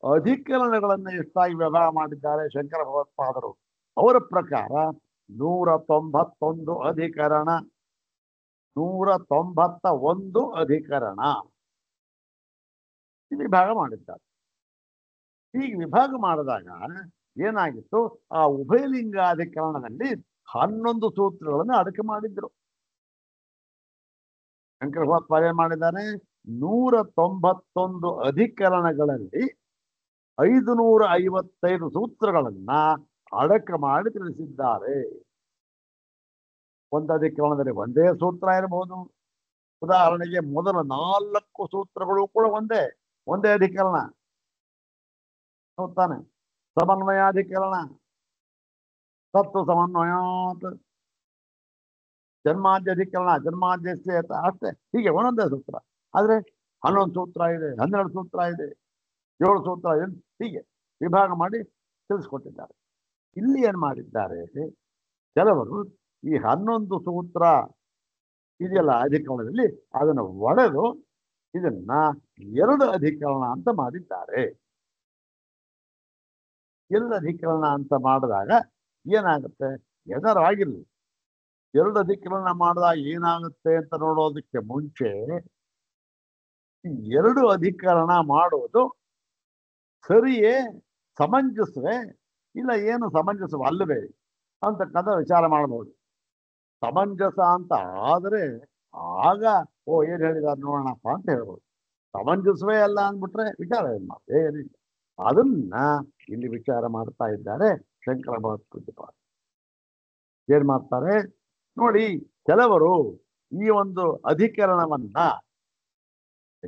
ಅಧಿಕರಣಗಳನ್ನ ಎಷ್ಟಾಗಿ ವಿಭಾಗ ಮಾಡಿದ್ದಾರೆ ಶಂಕರ ಭಗವತ್ಪಾದರು? ಅವರ ಪ್ರಕಾರ 191 ಅಧಿಕರಣ, 191 ಅಧಿಕರಣ ವಿಭಾಗ ಮಾಡಿದ್ದಾರೆ. ಹೀಗೆ ವಿಭಾಗ ಮಾಡಿದಾಗ ಏನಾಗಿತ್ತು? ಆ ಉಭಯಲಿಂಗಾಧಿಕರಣದಲ್ಲಿ 11 ಸೂತ್ರಗಳನ್ನು ಅಡಕೆ ಮಾಡಿದ್ರು. ಶಂಕರ ಭಗವತ್ಪಾದ ಏನ್ ಮಾಡಿದ್ದಾರೆ? 191 ಅಧಿಕರಣಗಳಲ್ಲಿ 555 ಸೂತ್ರಗಳನ್ನ ಅಡಕ ಮಾಡಿ ತಿಳಿಸಿದ್ದಾರೆ. ಒಂದು ಅಧಿಕರಣದಲ್ಲಿ ಒಂದೇ ಸೂತ್ರ ಇರಬಹುದು, ಉದಾಹರಣೆಗೆ ಮೊದಲ 4 ಸೂತ್ರಗಳು ಕೂಡ ಒಂದೇ ಒಂದೇ ಅಧಿಕರಣ. ತಾನೆ? ಸಮನ್ವಯಾಧಿಕರಣ, ತತ್ವ ಸಮನ್ವಯಾತ್, ಜನ್ಮಾದ್ಯಧಿಕರಣ, ಜನ್ಮಾದ್ಯಸ್ಯ ಅಷ್ಟೇ. ಹೀಗೆ ಒಂದೊಂದೇ ಸೂತ್ರ. ಆದ್ರೆ 11 ಸೂತ್ರ ಇದೆ, 12 ಸೂತ್ರ ಇದೆ, 7 ಸೂತ್ರ ಇದೆ, ಹೀಗೆ ವಿಭಾಗ ಮಾಡಿ ತಿಳಿಸ್ಕೊಟ್ಟಿದ್ದಾರೆ. ಇಲ್ಲಿ ಏನ್ ಮಾಡಿದ್ದಾರೆ, ಕೆಲವರು ಈ 11 ಸೂತ್ರ ಇದೆಯಲ್ಲ ಅಧಿಕರಣದಲ್ಲಿ, ಅದನ್ನು ಒಡೆದು ಇದನ್ನ 2 ಅಧಿಕರಣ ಅಂತ ಮಾಡಿದ್ದಾರೆ. 2 ಅಧಿಕರಣ ಅಂತ ಮಾಡಿದಾಗ ಏನಾಗುತ್ತೆ, ಏನಾರು ಆಗಿರ್ಲಿ, 2 ಅಧಿಕರಣ ಮಾಡಿದಾಗ ಏನಾಗುತ್ತೆ ಅಂತ ನೋಡೋದಕ್ಕೆ ಮುಂಚೆ 2 ಅಧಿಕರಣ ಮಾಡುವುದು ಸರಿಯೇ, ಸಮಂಜಸವೇ, ಇಲ್ಲ ಏನು ಸಮಂಜಸವಲ್ಲವೇ ಅಂತಕ್ಕಂಥ ವಿಚಾರ ಮಾಡಬಹುದು. ಸಮಂಜಸ ಅಂತ ಆದರೆ ಆಗ ಏನ್ ಹೇಳಿದಾರೆ ನೋಡೋಣಪ್ಪ ಅಂತ ಹೇಳ್ಬೋದು. ಸಮಂಜಸವೇ ಅಲ್ಲ ಅಂದ್ಬಿಟ್ರೆ ವಿಚಾರ ಏನಿಲ್ಲ. ಅದನ್ನ ಇಲ್ಲಿ ವಿಚಾರ ಮಾಡ್ತಾ ಇದ್ದಾರೆ ಶಂಕರ ಭಗವತ್ಪಾದ. ಏನ್ ಮಾಡ್ತಾರೆ ನೋಡಿ, ಕೆಲವರು ಈ ಒಂದು ಅಧಿಕರಣವನ್ನ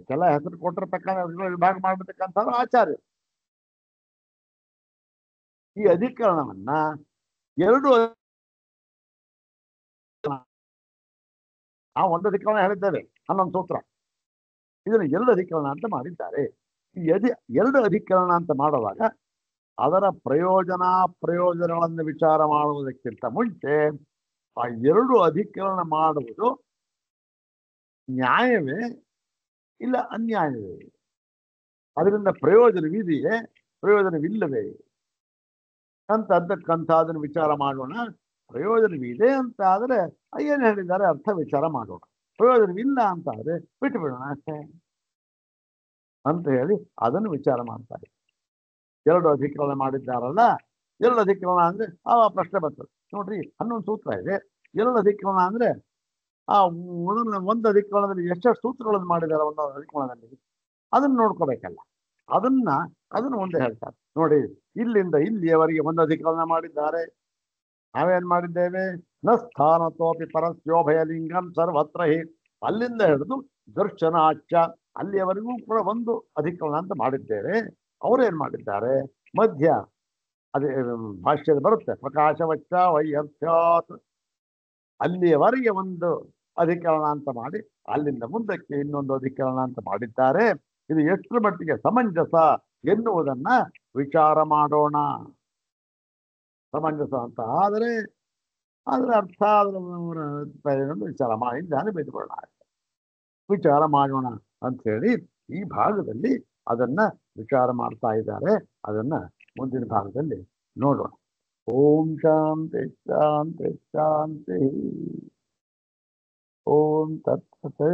ಕೆಲ ಹೆಸರು ಕೊಟ್ಟಿರ್ತಕ್ಕಂಥ ವಿಭಾಗ ಮಾಡ್ಬಿಡ್ತಕ್ಕಂಥ ಆಚಾರ್ಯ ಈ ಅಧಿಕರಣವನ್ನ 2 ನಾವು ಒಂದು ಅಧಿಕರಣ ಹೇಳಿದ್ದೇವೆ 11 ಸೂತ್ರ, ಇದನ್ನು 2 ಅಧಿಕರಣ ಅಂತ ಮಾಡಿದ್ದಾರೆ. ಈ 2 ಅಧಿಕರಣ ಅಂತ ಮಾಡುವಾಗ ಅದರ ಪ್ರಯೋಜನಗಳನ್ನು ವಿಚಾರ ಮಾಡುವುದಕ್ಕಿಂತ ಮುಂಚೆ ಆ 2 ಅಧಿಕರಣ ಮಾಡುವುದು ನ್ಯಾಯವೇ ಇಲ್ಲ ಅನ್ಯಾಯವೇ, ಅದರಿಂದ ಪ್ರಯೋಜನವಿದೆಯೇ ಪ್ರಯೋಜನವಿಲ್ಲವೇ ಅಂತಕ್ಕಂಥ ಅದನ್ನು ವಿಚಾರ ಮಾಡೋಣ. ಪ್ರಯೋಜನವಿದೆ ಅಂತ ಆದರೆ ಏನು ಹೇಳಿದ್ದಾರೆ ಅರ್ಥ ವಿಚಾರ ಮಾಡೋಣ, ಪ್ರಯೋಜನವಿಲ್ಲ ಅಂತ ಆದರೆ ಬಿಟ್ಟು ಬಿಡೋಣ ಅಷ್ಟೇ ಅಂತ ಹೇಳಿ ಅದನ್ನು ವಿಚಾರ ಮಾಡ್ತಾರೆ. 2 ಅಧಿಕರಣ ಮಾಡಿದ್ದಾರಲ್ಲ, 2 ಅಧಿಕರಣ ಅಂದ್ರೆ ಆ ಪ್ರಶ್ನೆ ಬರ್ತದೆ ನೋಡ್ರಿ. 11 ಸೂತ್ರ ಇದೆ, 2 ಅಧಿಕರಣ ಅಂದ್ರೆ ಆ ಒಂದು ಅಧಿಕರಣದಲ್ಲಿ ಎಷ್ಟೆಷ್ಟು ಸೂತ್ರಗಳನ್ನು ಮಾಡಿದ್ದಾರೆ ಒಂದೊಂದು ಅಧಿಕರಣದಲ್ಲಿ, ಅದನ್ನ ನೋಡ್ಕೋಬೇಕಲ್ಲ. ಅದನ್ನು ಒಂದೇ ಹೇಳ್ತಾರೆ ನೋಡಿ. ಇಲ್ಲಿಂದ ಇಲ್ಲಿಯವರೆಗೆ ಒಂದು ಅಧಿಕರಣ ಮಾಡಿದ್ದಾರೆ, ನಾವೇನ್ ಮಾಡಿದ್ದೇವೆ, ನ ಸ್ಥಾನತೋಪಿ ಪರಸ್ಯೋಭಯಲಿಂಗಂ ಸರ್ವತ್ರ ಹಿ, ಅಲ್ಲಿಂದ ಹಿಡಿದು ದರ್ಶನಾಚ ಅಲ್ಲಿಯವರೆಗೂ ಕೂಡ ಒಂದು ಅಧಿಕರಣ ಅಂತ ಮಾಡಿದ್ದೇವೆ. ಅವ್ರೇನ್ ಮಾಡಿದ್ದಾರೆ ಮಧ್ಯ ಅದೇ ಭಾಷ್ಯದ ಬರುತ್ತೆ, ಪ್ರಕಾಶವಚ್ಚ ವೈಯರ್ಥ್ಯಾತ್, ಅಲ್ಲಿಯವರೆಗೆ ಒಂದು ಅಧಿಕರಣ ಅಂತ ಮಾಡಿ ಅಲ್ಲಿಂದ ಮುಂದಕ್ಕೆ ಇನ್ನೊಂದು ಅಧಿಕರಣ ಅಂತ ಮಾಡಿದ್ದಾರೆ. ಇದು ಎಷ್ಟರ ಮಟ್ಟಿಗೆ ಸಮಂಜಸ ಎನ್ನುವುದನ್ನ ವಿಚಾರ ಮಾಡೋಣ. ಸಮಂಜಸ ಅಂತ ಆದರೆ ಅದರ ಅರ್ಥ ಅದರ ವಿಚಾರ ಮಾಡಿ ಜಾನೆ ಬೇಡ್ಕೊಳ್ಳೋಣ, ವಿಚಾರ ಮಾಡೋಣ ಅಂತ ಹೇಳಿ ಈ ಭಾಗದಲ್ಲಿ ಅದನ್ನ ವಿಚಾರ ಮಾಡ್ತಾ ಇದ್ದಾರೆ. ಅದನ್ನ ಮುಂದಿನ ಭಾಗದಲ್ಲಿ ನೋಡೋಣ. ಓಂ ಶಾಂತಿ ಶಾಂತಿ ಶಾಂತಿ. ಓಂ ತತ್ಸತ್.